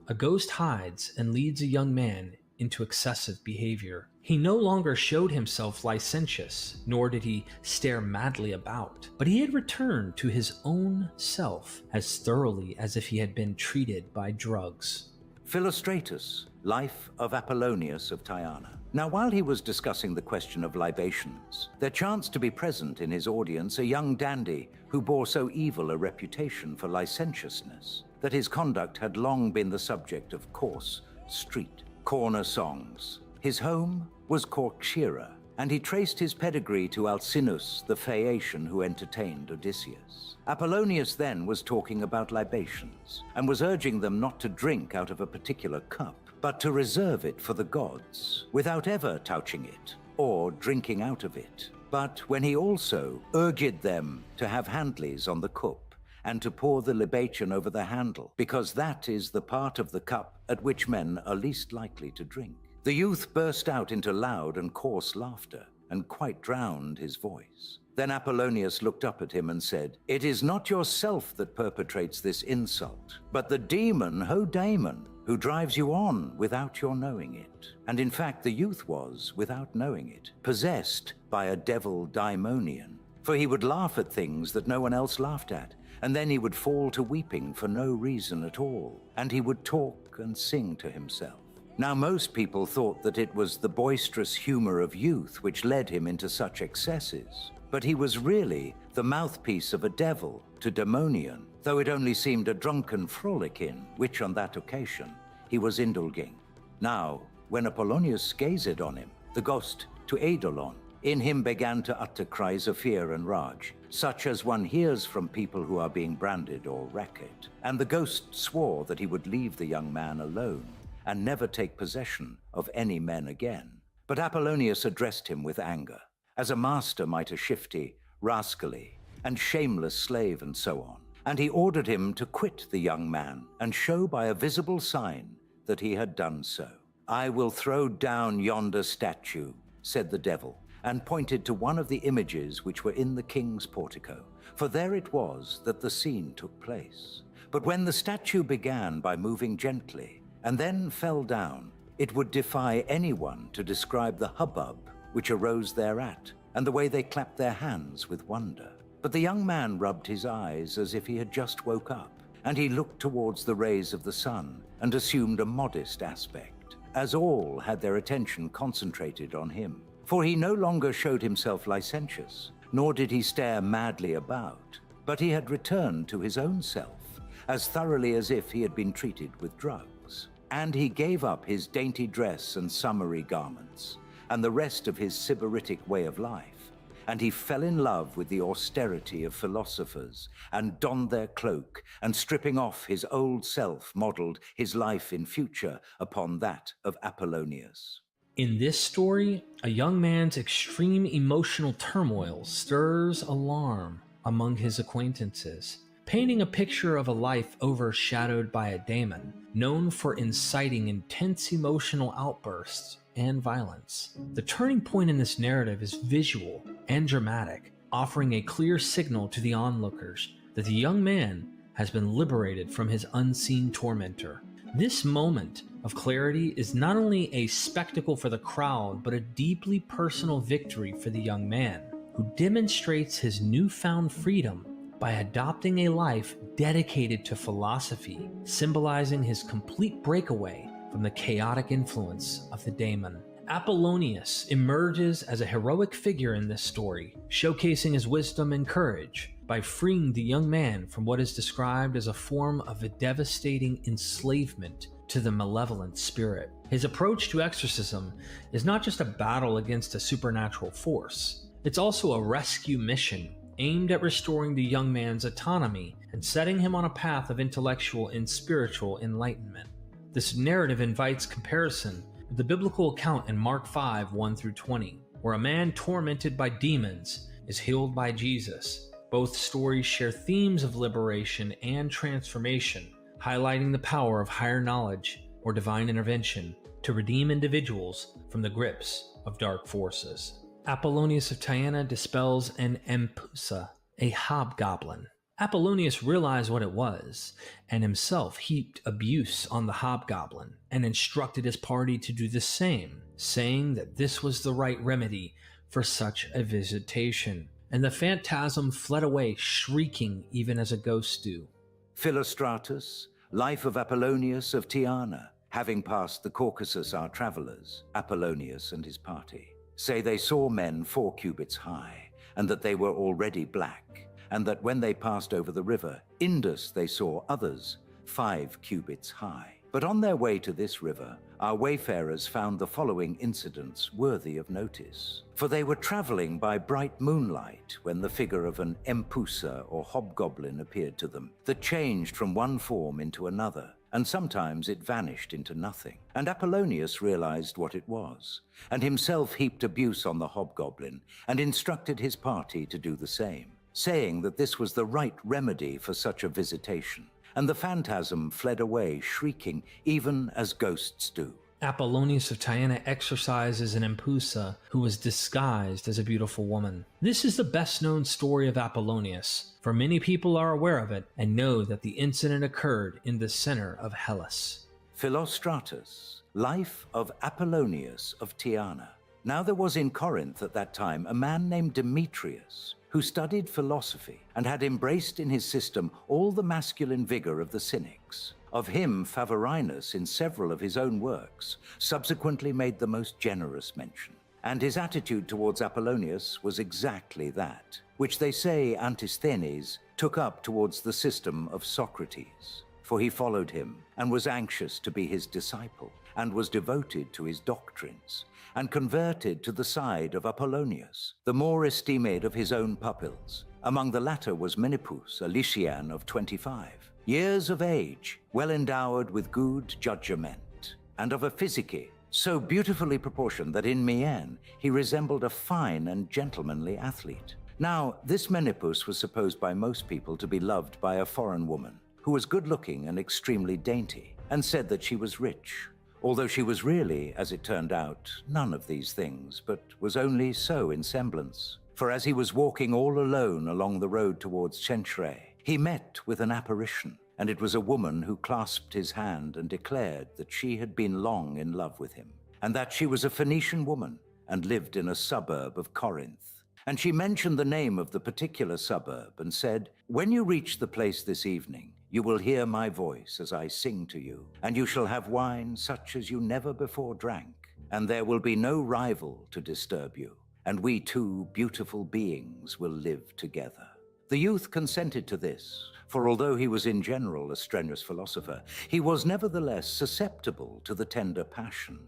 A ghost hides and leads a young man into excessive behavior. He no longer showed himself licentious, nor did he stare madly about, but he had returned to his own self as thoroughly as if he had been treated by drugs. Philostratus, Life of Apollonius of Tyana. Now, while he was discussing the question of libations, there chanced to be present in his audience a young dandy who bore so evil a reputation for licentiousness that his conduct had long been the subject of coarse street corner songs. His home was Corcyra, and he traced his pedigree to Alcinous, the Phaeacian who entertained Odysseus. Apollonius then was talking about libations, and was urging them not to drink out of a particular cup, but to reserve it for the gods, without ever touching it, or drinking out of it. But when he also urged them to have handles on the cup, and to pour the libation over the handle, because that is the part of the cup at which men are least likely to drink. The youth burst out into loud and coarse laughter, and quite drowned his voice. Then Apollonius looked up at him and said, "It is not yourself that perpetrates this insult, but the demon, ho daemon, who drives you on without your knowing it." And in fact, the youth was, without knowing it, possessed by a devil daimonian. For he would laugh at things that no one else laughed at, and then he would fall to weeping for no reason at all, and he would talk and sing to himself. Now most people thought that it was the boisterous humor of youth which led him into such excesses, but he was really the mouthpiece of a devil to demonian, though it only seemed a drunken frolic in which on that occasion he was indulging. Now, when Apollonius gazed on him, the ghost to Eidolon, in him began to utter cries of fear and rage, such as one hears from people who are being branded or racked. And the ghost swore that he would leave the young man alone and never take possession of any men again. But Apollonius addressed him with anger, as a master might a shifty, rascally, and shameless slave and so on. And he ordered him to quit the young man and show by a visible sign that he had done so. "I will throw down yonder statue," said the devil, and pointed to one of the images which were in the king's portico, for there it was that the scene took place. But when the statue began by moving gently, and then fell down, it would defy anyone to describe the hubbub which arose thereat, and the way they clapped their hands with wonder. But the young man rubbed his eyes as if he had just woke up, and he looked towards the rays of the sun and assumed a modest aspect, as all had their attention concentrated on him. For he no longer showed himself licentious, nor did he stare madly about, but he had returned to his own self, as thoroughly as if he had been treated with drugs. And he gave up his dainty dress and summery garments, and the rest of his sybaritic way of life, and he fell in love with the austerity of philosophers, and donned their cloak, and stripping off his old self, modeled his life in future upon that of Apollonius. In this story, a young man's extreme emotional turmoil stirs alarm among his acquaintances, painting a picture of a life overshadowed by a daemon, known for inciting intense emotional outbursts and violence. The turning point in this narrative is visual and dramatic, offering a clear signal to the onlookers that the young man has been liberated from his unseen tormentor. This moment of clarity is not only a spectacle for the crowd, but a deeply personal victory for the young man, who demonstrates his newfound freedom by adopting a life dedicated to philosophy, symbolizing his complete breakaway from the chaotic influence of the daemon. Apollonius emerges as a heroic figure in this story, showcasing his wisdom and courage by freeing the young man from what is described as a form of a devastating enslavement to the malevolent spirit. His approach to exorcism is not just a battle against a supernatural force, it's also a rescue mission aimed at restoring the young man's autonomy and setting him on a path of intellectual and spiritual enlightenment. This narrative invites comparison with the biblical account in Mark 5, 1-20, where a man tormented by demons is healed by Jesus. Both stories share themes of liberation and transformation, highlighting the power of higher knowledge or divine intervention to redeem individuals from the grips of dark forces. Apollonius of Tyana dispels an empusa, a hobgoblin. Apollonius realized what it was, and himself heaped abuse on the hobgoblin, and instructed his party to do the same, saying that this was the right remedy for such a visitation. And the phantasm fled away, shrieking even as a ghost do. Philostratus, life of Apollonius of Tyana. Having passed the Caucasus our travellers, Apollonius and his party, say they saw men 4 cubits high, and that they were already black, and that when they passed over the river Indus they saw others 5 cubits high. But on their way to this river, our wayfarers found the following incidents worthy of notice. For they were traveling by bright moonlight when the figure of an empusa or hobgoblin appeared to them, that changed from one form into another, and sometimes it vanished into nothing. And Apollonius realized what it was, and himself heaped abuse on the hobgoblin, and instructed his party to do the same, saying that this was the right remedy for such a visitation. And the phantasm fled away, shrieking, even as ghosts do. Apollonius of Tyana exorcises an Empusa who was disguised as a beautiful woman. This is the best known story of Apollonius, for many people are aware of it and know that the incident occurred in the center of Hellas. Philostratus, Life of Apollonius of Tyana. Now there was in Corinth at that time a man named Demetrius, who studied philosophy and had embraced in his system all the masculine vigor of the Cynics. Of him Favorinus, in several of his own works, subsequently made the most generous mention. And his attitude towards Apollonius was exactly that, which they say Antisthenes took up towards the system of Socrates. For he followed him, and was anxious to be his disciple, and was devoted to his doctrines, and converted to the side of Apollonius, the more esteemed of his own pupils. Among the latter was Menippus, a Lycian of 25, years of age, well endowed with good judgment, and of a physique so beautifully proportioned that in mien he resembled a fine and gentlemanly athlete. Now, this Menippus was supposed by most people to be loved by a foreign woman, who was good-looking and extremely dainty, and said that she was rich, although she was really, as it turned out, none of these things, but was only so in semblance. For as he was walking all alone along the road towards Cenchreae, he met with an apparition, and it was a woman who clasped his hand and declared that she had been long in love with him, and that she was a Phoenician woman and lived in a suburb of Corinth. And she mentioned the name of the particular suburb and said, "When you reach the place this evening, you will hear my voice as I sing to you, and you shall have wine such as you never before drank, and there will be no rival to disturb you, and we two beautiful beings will live together." The youth consented to this, for although he was in general a strenuous philosopher, he was nevertheless susceptible to the tender passion,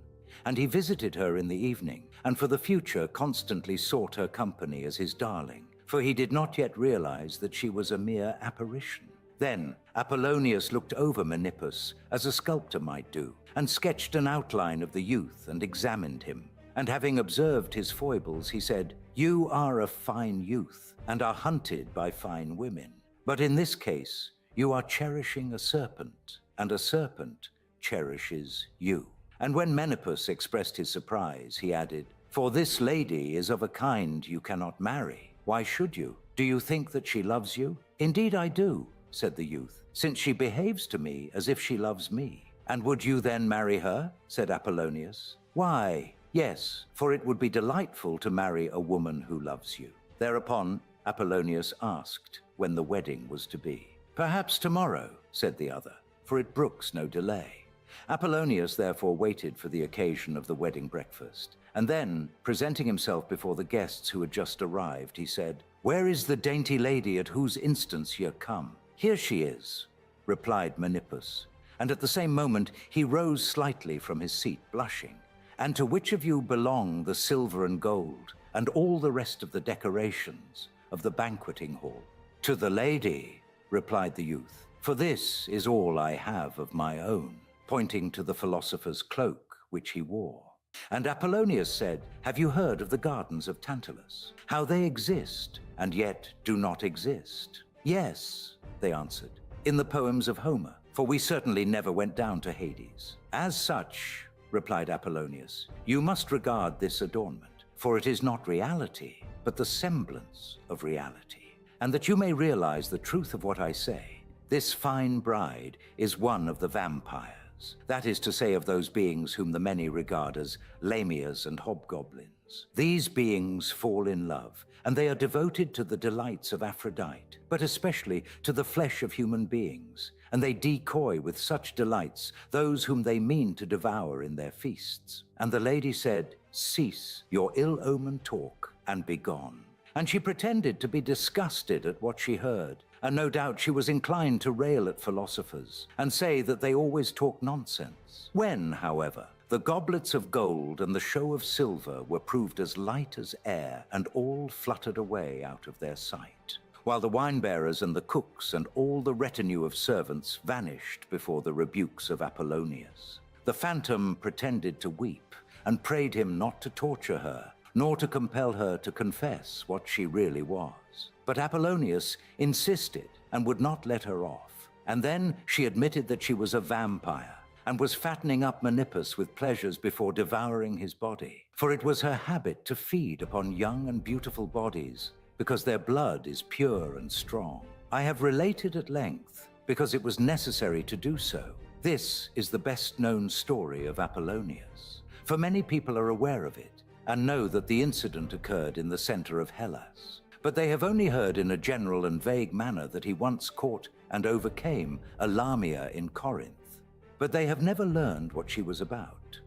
and he visited her in the evening, and for the future constantly sought her company as his darling, for he did not yet realize that she was a mere apparition. Then Apollonius looked over Menippus as a sculptor might do, and sketched an outline of the youth and examined him. And having observed his foibles, he said, "You are a fine youth, and are hunted by fine women. But in this case, you are cherishing a serpent, and a serpent cherishes you." And when Menippus expressed his surprise, he added, "For this lady is of a kind you cannot marry. Why should you? Do you think that she loves you?" "Indeed I do," said the youth, "since she behaves to me as if she loves me." "And would you then marry her?" said Apollonius. "Why, yes, for it would be delightful to marry a woman who loves you." Thereupon Apollonius asked when the wedding was to be. "Perhaps tomorrow," said the other, "for it brooks no delay." Apollonius therefore waited for the occasion of the wedding breakfast, and then, presenting himself before the guests who had just arrived, he said, "Where is the dainty lady at whose instance ye come?" "Here she is," replied Menippus, and at the same moment he rose slightly from his seat, blushing. "And to which of you belong the silver and gold, and all the rest of the decorations of the banqueting hall?" "To the lady," replied the youth, "for this is all I have of my own," pointing to the philosopher's cloak which he wore. And Apollonius said, "Have you heard of the gardens of Tantalus? How they exist, and yet do not exist?" "Yes," they answered, "in the poems of Homer, for we certainly never went down to Hades." "As such," replied Apollonius, "you must regard this adornment, for it is not reality, but the semblance of reality. And that you may realize the truth of what I say, this fine bride is one of the vampires, that is to say, of those beings whom the many regard as lamias and hobgoblins. These beings fall in love, and they are devoted to the delights of Aphrodite, but especially to the flesh of human beings, and they decoy with such delights those whom they mean to devour in their feasts." And the lady said, "Cease your ill-omened talk, and be gone." And she pretended to be disgusted at what she heard, and no doubt she was inclined to rail at philosophers, and say that they always talk nonsense. When, however, the goblets of gold and the show of silver were proved as light as air, and all fluttered away out of their sight, while the wine-bearers and the cooks and all the retinue of servants vanished before the rebukes of Apollonius, the phantom pretended to weep, and prayed him not to torture her, nor to compel her to confess what she really was. But Apollonius insisted and would not let her off, and then she admitted that she was a vampire, and was fattening up Menippus with pleasures before devouring his body. For it was her habit to feed upon young and beautiful bodies, because their blood is pure and strong. I have related at length, because it was necessary to do so. This is the best-known story of Apollonius, for many people are aware of it and know that the incident occurred in the center of Hellas. But they have only heard in a general and vague manner that he once caught and overcame a Lamia in Corinth. But they have never learned what she was about,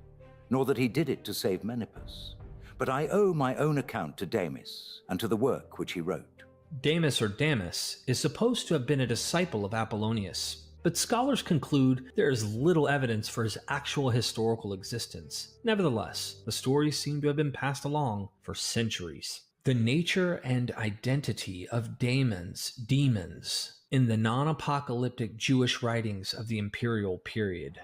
nor that he did it to save Menippus. But I owe my own account to Damis and to the work which he wrote. Damis or Damis is supposed to have been a disciple of Apollonius, but scholars conclude there is little evidence for his actual historical existence. Nevertheless, the stories seem to have been passed along for centuries. The nature and identity of demons in the non-apocalyptic Jewish writings of the imperial period.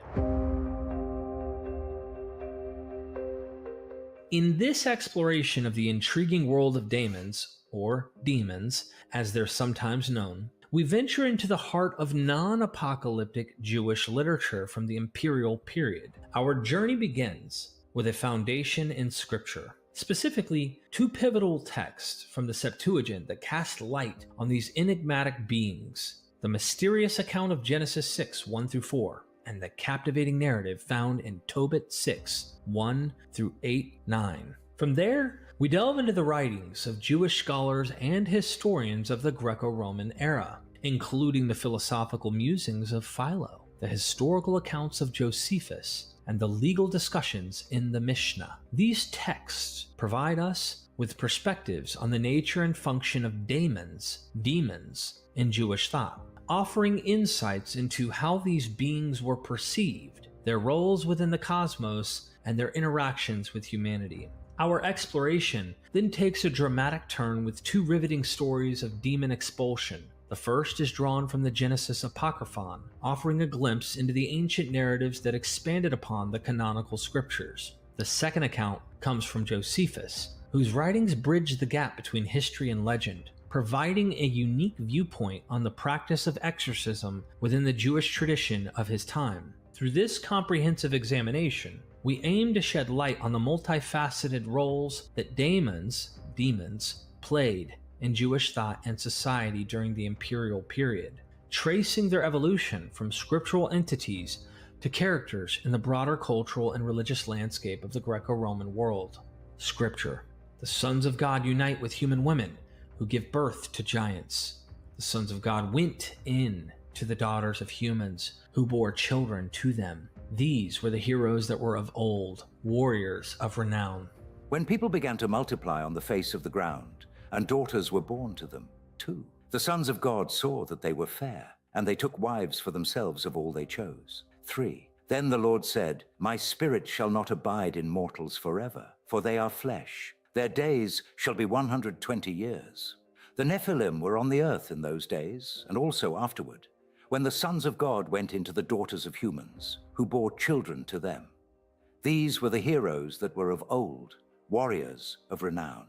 In this exploration of the intriguing world of daemons, or demons, as they're sometimes known, we venture into the heart of non-apocalyptic Jewish literature from the imperial period. Our journey begins with a foundation in scripture, specifically two pivotal texts from the Septuagint that cast light on these enigmatic beings: the mysterious account of Genesis 6, 1-4, and the captivating narrative found in Tobit 6, 1-8-9. From there, we delve into the writings of Jewish scholars and historians of the Greco-Roman era, including the philosophical musings of Philo, the historical accounts of Josephus, and the legal discussions in the Mishnah. These texts provide us with perspectives on the nature and function of demons, in Jewish thought, offering insights into how these beings were perceived, their roles within the cosmos, and their interactions with humanity. Our exploration then takes a dramatic turn with two riveting stories of demon expulsion. The first is drawn from the Genesis Apocryphon, offering a glimpse into the ancient narratives that expanded upon the canonical scriptures. The second account comes from Josephus, whose writings bridge the gap between history and legend, providing a unique viewpoint on the practice of exorcism within the Jewish tradition of his time. Through this comprehensive examination, we aim to shed light on the multifaceted roles that demons played in Jewish thought and society during the imperial period, tracing their evolution from scriptural entities to characters in the broader cultural and religious landscape of the Greco-Roman world. Scripture: the sons of God unite with human women who give birth to giants. The sons of God went in to the daughters of humans who bore children to them. These were the heroes that were of old, warriors of renown. When people began to multiply on the face of the ground, and daughters were born to them, too, the sons of God saw that they were fair, and they took wives for themselves of all they chose. 3. Then the Lord said, My spirit shall not abide in mortals forever, for they are flesh. Their days shall be 120 years. The Nephilim were on the earth in those days, and also afterward, when the sons of God went into the daughters of humans, who bore children to them. These were the heroes that were of old, warriors of renown.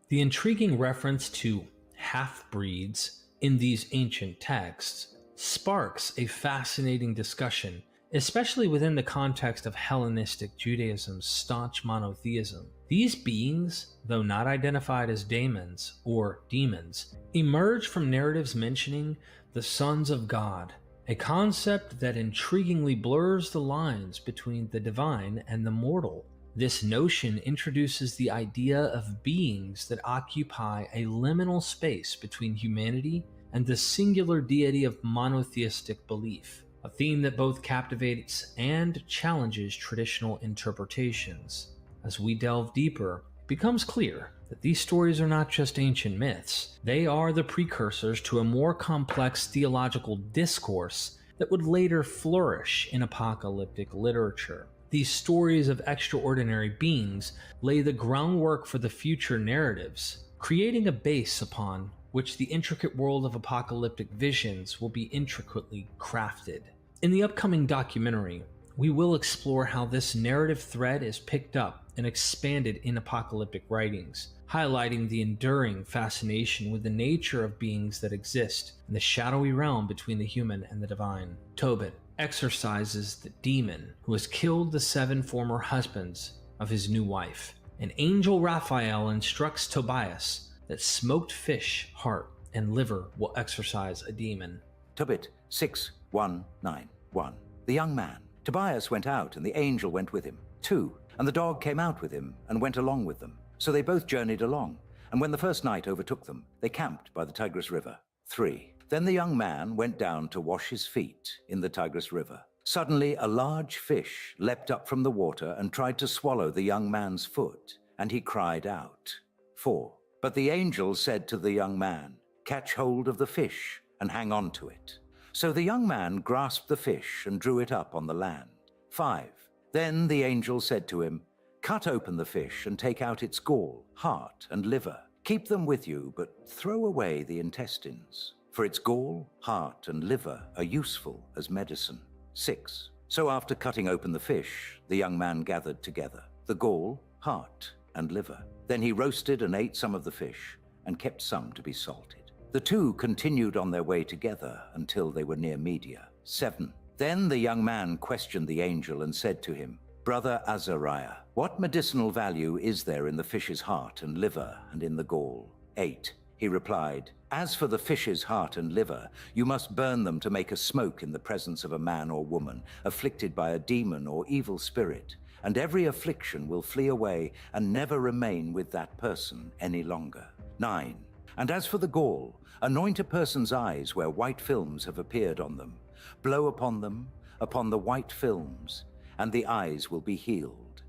The intriguing reference to half-breeds in these ancient texts sparks a fascinating discussion, especially within the context of Hellenistic Judaism's staunch monotheism. These beings, though not identified as daemons or demons, emerge from narratives mentioning the sons of God, a concept that intriguingly blurs the lines between the divine and the mortal. This notion introduces the idea of beings that occupy a liminal space between humanity and the singular deity of monotheistic belief, a theme that both captivates and challenges traditional interpretations. As we delve deeper, it becomes clear that these stories are not just ancient myths. They are the precursors to a more complex theological discourse that would later flourish in apocalyptic literature. These stories of extraordinary beings lay the groundwork for the future narratives, creating a base upon which the intricate world of apocalyptic visions will be intricately crafted. In the upcoming documentary, we will explore how this narrative thread is picked up and expanded in apocalyptic writings, highlighting the enduring fascination with the nature of beings that exist in the shadowy realm between the human and the divine. Tobit, exorcises the demon who has killed the 7 former husbands of his new wife. And Angel Raphael instructs Tobias that smoked fish, heart, and liver will exorcise a demon. Tobit 6191. The young man. Tobias went out, and the angel went with him. 2. And the dog came out with him, and went along with them. So they both journeyed along. And when the first night overtook them, they camped by the Tigris River. 3. Then the young man went down to wash his feet in the Tigris River. Suddenly a large fish leapt up from the water and tried to swallow the young man's foot, and he cried out. 4. But the angel said to the young man, "Catch hold of the fish and hang on to it." So the young man grasped the fish and drew it up on the land. 5. Then the angel said to him, "Cut open the fish and take out its gall, heart, and liver. Keep them with you, but throw away the intestines. For its gall, heart, and liver are useful as medicine." 6. So after cutting open the fish, the young man gathered together the gall, heart, and liver. Then he roasted and ate some of the fish, and kept some to be salted. The two continued on their way together until they were near Media. 7. Then the young man questioned the angel and said to him, "Brother Azariah, what medicinal value is there in the fish's heart and liver and in the gall?" 8. He replied, "As for the fish's heart and liver, you must burn them to make a smoke in the presence of a man or woman afflicted by a demon or evil spirit, and every affliction will flee away and never remain with that person any longer." 9. And as for the gall, anoint a person's eyes where white films have appeared on them. Blow upon them, upon the white films, and the eyes will be healed.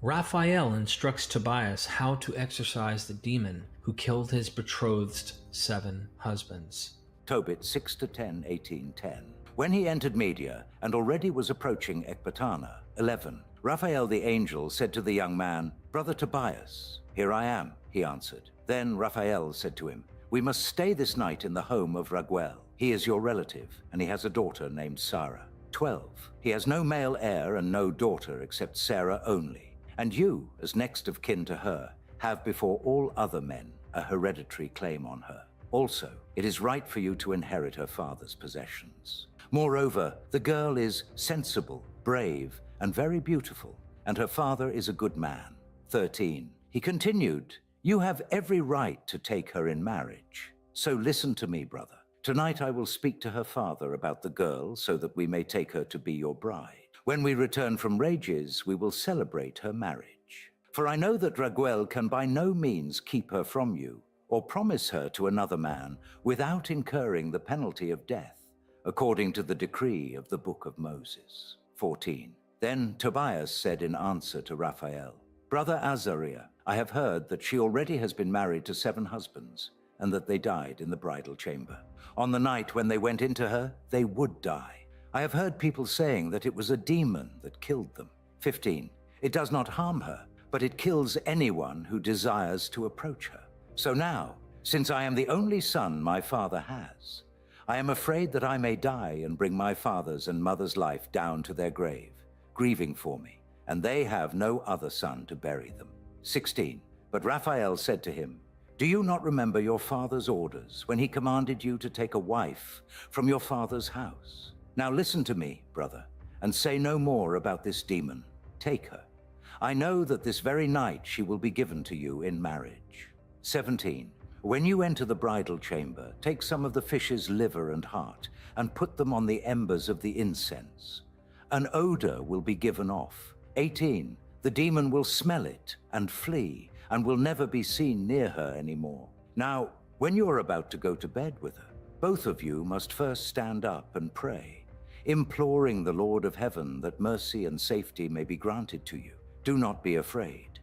Raphael instructs Tobias how to exorcise the demon who killed his betrothed 7 husbands. Tobit 6-10, 18:10. When he entered Media and already was approaching Ecbatana. 11. Raphael the angel said to the young man, "Brother Tobias." "Here I am," he answered. Then Raphael said to him, "We must stay this night in the home of Raguel. He is your relative, and he has a daughter named Sarah." 12. He has no male heir and no daughter except Sarah only. And you, as next of kin to her, have before all other men a hereditary claim on her. Also, it is right for you to inherit her father's possessions. Moreover, the girl is sensible, brave, and very beautiful, and her father is a good man. 13. He continued, "You have every right to take her in marriage. So listen to me, brother. Tonight I will speak to her father about the girl so that we may take her to be your bride. When we return from Rages, we will celebrate her marriage. For I know that Raguel can by no means keep her from you, or promise her to another man without incurring the penalty of death, according to the decree of the Book of Moses." 14. Then Tobias said in answer to Raphael, "Brother Azariah, I have heard that she already has been married to 7 husbands, and that they died in the bridal chamber. On the night when they went into her, they would die. I have heard people saying that it was a demon that killed them." 15. It does not harm her, but it kills anyone who desires to approach her. So now, since I am the only son my father has, I am afraid that I may die and bring my father's and mother's life down to their grave, grieving for me, and they have no other son to bury them. 16. But Raphael said to him, "Do you not remember your father's orders when he commanded you to take a wife from your father's house? Now listen to me, brother, and say no more about this demon. Take her. I know that this very night she will be given to you in marriage." 17. When you enter the bridal chamber, take some of the fish's liver and heart and put them on the embers of the incense. An odor will be given off. 18. The demon will smell it and flee and will never be seen near her anymore. Now, when you are about to go to bed with her, both of you must first stand up and pray, imploring the Lord of heaven that mercy and safety may be granted to you. Do not be afraid,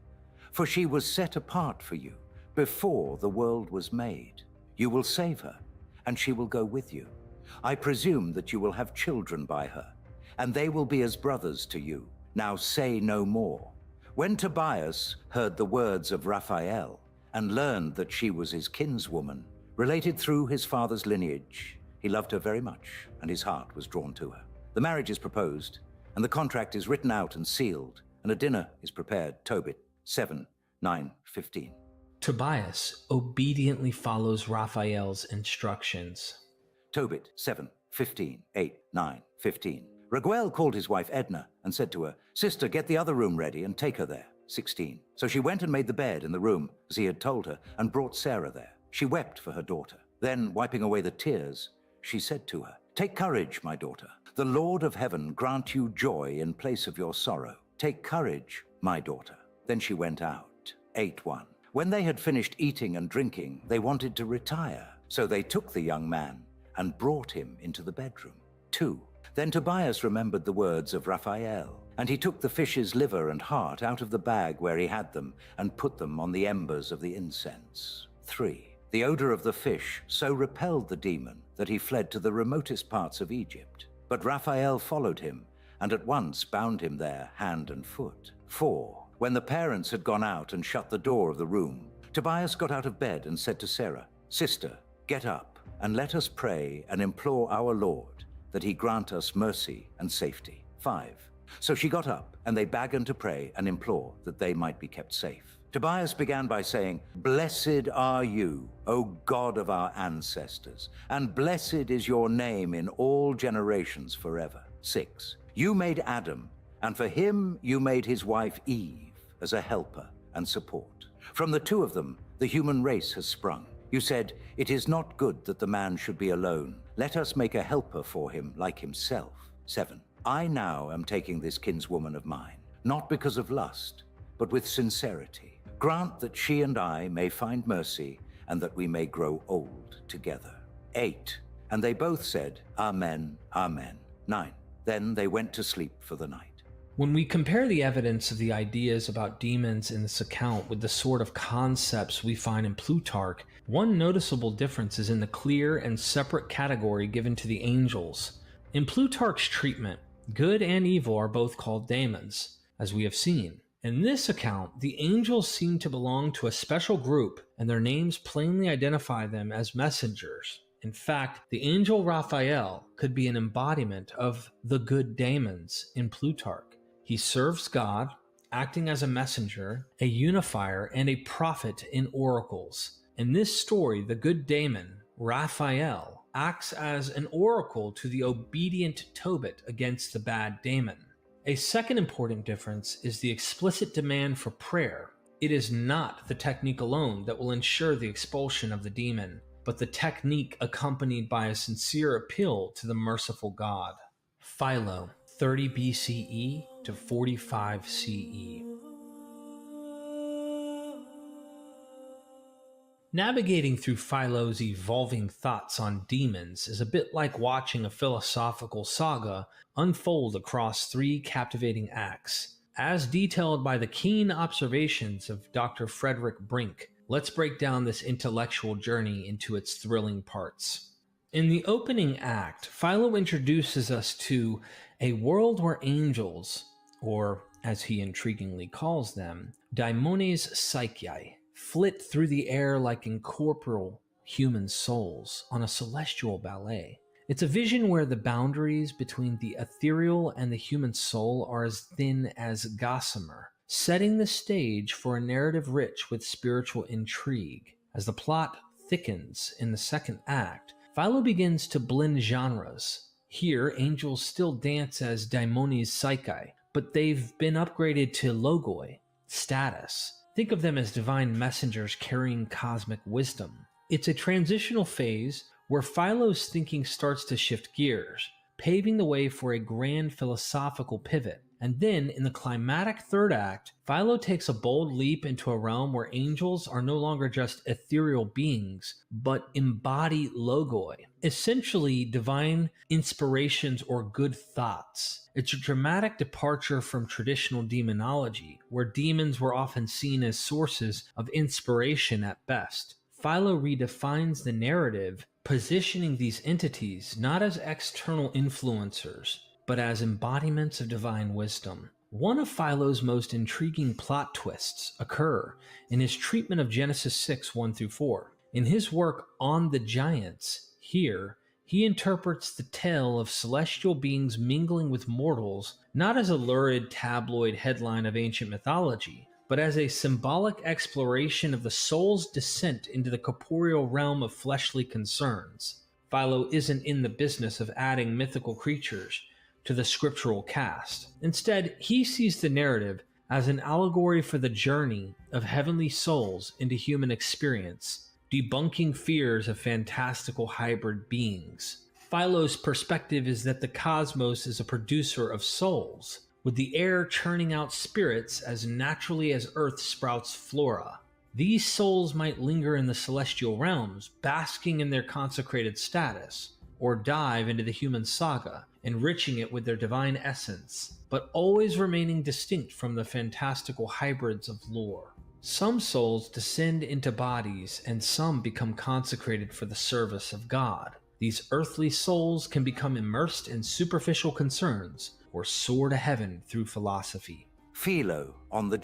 for she was set apart for you before the world was made. You will save her, and she will go with you. I presume that you will have children by her, and they will be as brothers to you. Now say no more." When Tobias heard the words of Raphael and learned that she was his kinswoman, related through his father's lineage, he loved her very much, and his heart was drawn to her. The marriage is proposed, and the contract is written out and sealed, and a dinner is prepared. Tobit 7:9-15. Tobias obediently follows Raphael's instructions. Tobit 7:15, 8, 9, 15. Raguel called his wife Edna and said to her, "Sister, get the other room ready and take her there." 16. So she went and made the bed in the room, as he had told her, and brought Sarah there. She wept for her daughter. Then, wiping away the tears, she said to her, "Take courage, my daughter. The Lord of heaven grant you joy in place of your sorrow. Take courage, my daughter." Then she went out. 8:1. When they had finished eating and drinking, they wanted to retire. So they took the young man and brought him into the bedroom. 2. Then Tobias remembered the words of Raphael, and he took the fish's liver and heart out of the bag where he had them and put them on the embers of the incense. 3. The odor of the fish so repelled the demon that he fled to the remotest parts of Egypt. But Raphael followed him and at once bound him there hand and foot. 4. When the parents had gone out and shut the door of the room, Tobias got out of bed and said to Sarah, "Sister, get up and let us pray and implore our Lord that he grant us mercy and safety." 5. So she got up, and they began to pray and implore that they might be kept safe. Tobias began by saying, "Blessed are you, O God of our ancestors, and blessed is your name in all generations forever." 6. You made Adam, and for him you made his wife Eve as a helper and support. From the two of them, the human race has sprung. You said, "It is not good that the man should be alone. Let us make a helper for him like himself." 7. I now am taking this kinswoman of mine, not because of lust, but with sincerity. Grant that she and I may find mercy, and that we may grow old together. 8. And they both said, "Amen, amen." 9. Then they went to sleep for the night. When we compare the evidence of the ideas about demons in this account with the sort of concepts we find in Plutarch, one noticeable difference is in the clear and separate category given to the angels. In Plutarch's treatment, good and evil are both called daemons, as we have seen. In this account, the angels seem to belong to a special group, and their names plainly identify them as messengers. In fact, the angel Raphael could be an embodiment of the good daemons in Plutarch. He serves God, acting as a messenger, a unifier, and a prophet in oracles. In this story, the good daemon, Raphael, acts as an oracle to the obedient Tobit against the bad daemon. A second important difference is the explicit demand for prayer. It is not the technique alone that will ensure the expulsion of the demon, but the technique accompanied by a sincere appeal to the merciful God. Philo, 30 BCE to 45 CE. Navigating through Philo's evolving thoughts on demons is a bit like watching a philosophical saga unfold across 3 captivating acts. As detailed by the keen observations of Dr. Frederick Brink, let's break down this intellectual journey into its thrilling parts. In the opening act, Philo introduces us to a world where angels, or as he intriguingly calls them, daimones psychiae, flit through the air like incorporeal human souls on a celestial ballet. It's a vision where the boundaries between the ethereal and the human soul are as thin as gossamer, setting the stage for a narrative rich with spiritual intrigue. As the plot thickens in the second act, Philo begins to blend genres. Here, angels still dance as daimones psyche, but they've been upgraded to logoi, status. Think of them as divine messengers carrying cosmic wisdom. It's a transitional phase where Philo's thinking starts to shift gears, paving the way for a grand philosophical pivot. And then, in the climatic third act, Philo takes a bold leap into a realm where angels are no longer just ethereal beings, but embody logoi, essentially divine inspirations or good thoughts. It's a dramatic departure from traditional demonology, where demons were often seen as sources of inspiration at best. Philo redefines the narrative, positioning these entities not as external influencers, but as embodiments of divine wisdom. One of Philo's most intriguing plot twists occur in his treatment of Genesis 6, 1-4. In his work On the Giants, here, he interprets the tale of celestial beings mingling with mortals not as a lurid tabloid headline of ancient mythology, but as a symbolic exploration of the soul's descent into the corporeal realm of fleshly concerns. Philo isn't in the business of adding mythical creatures to the scriptural cast. Instead, he sees the narrative as an allegory for the journey of heavenly souls into human experience, debunking fears of fantastical hybrid beings. Philo's perspective is that the cosmos is a producer of souls, with the air churning out spirits as naturally as Earth sprouts flora. These souls might linger in the celestial realms, basking in their consecrated status, or dive into the human saga, enriching it with their divine essence, but always remaining distinct from the fantastical hybrids of lore. Some souls descend into bodies, and some become consecrated for the service of God. These earthly souls can become immersed in superficial concerns, or soar to heaven through philosophy. Philo on the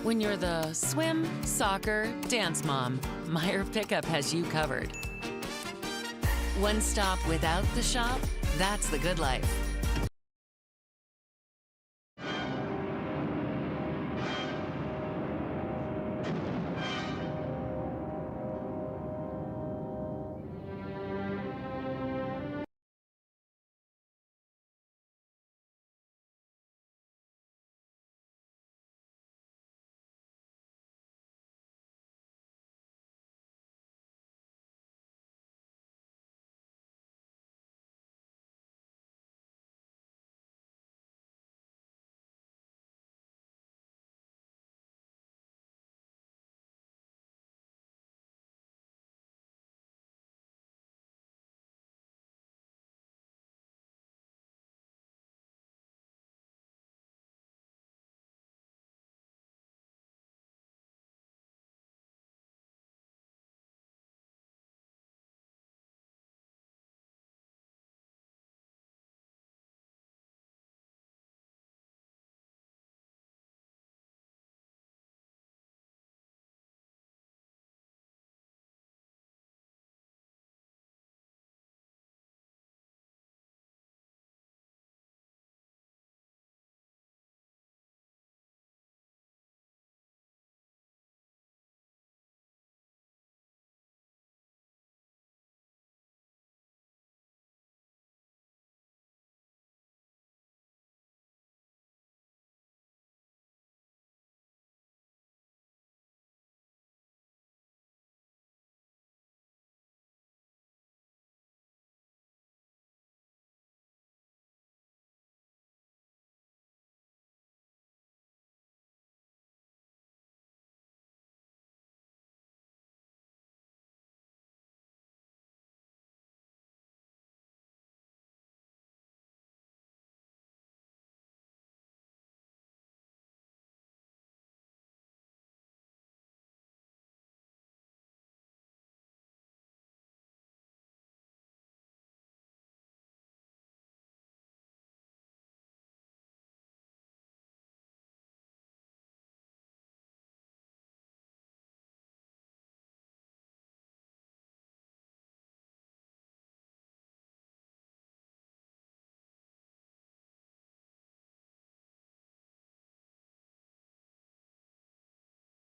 When you're the swim, soccer, dance mom, Meyer Pickup has you covered. One stop without the shop, that's the good life.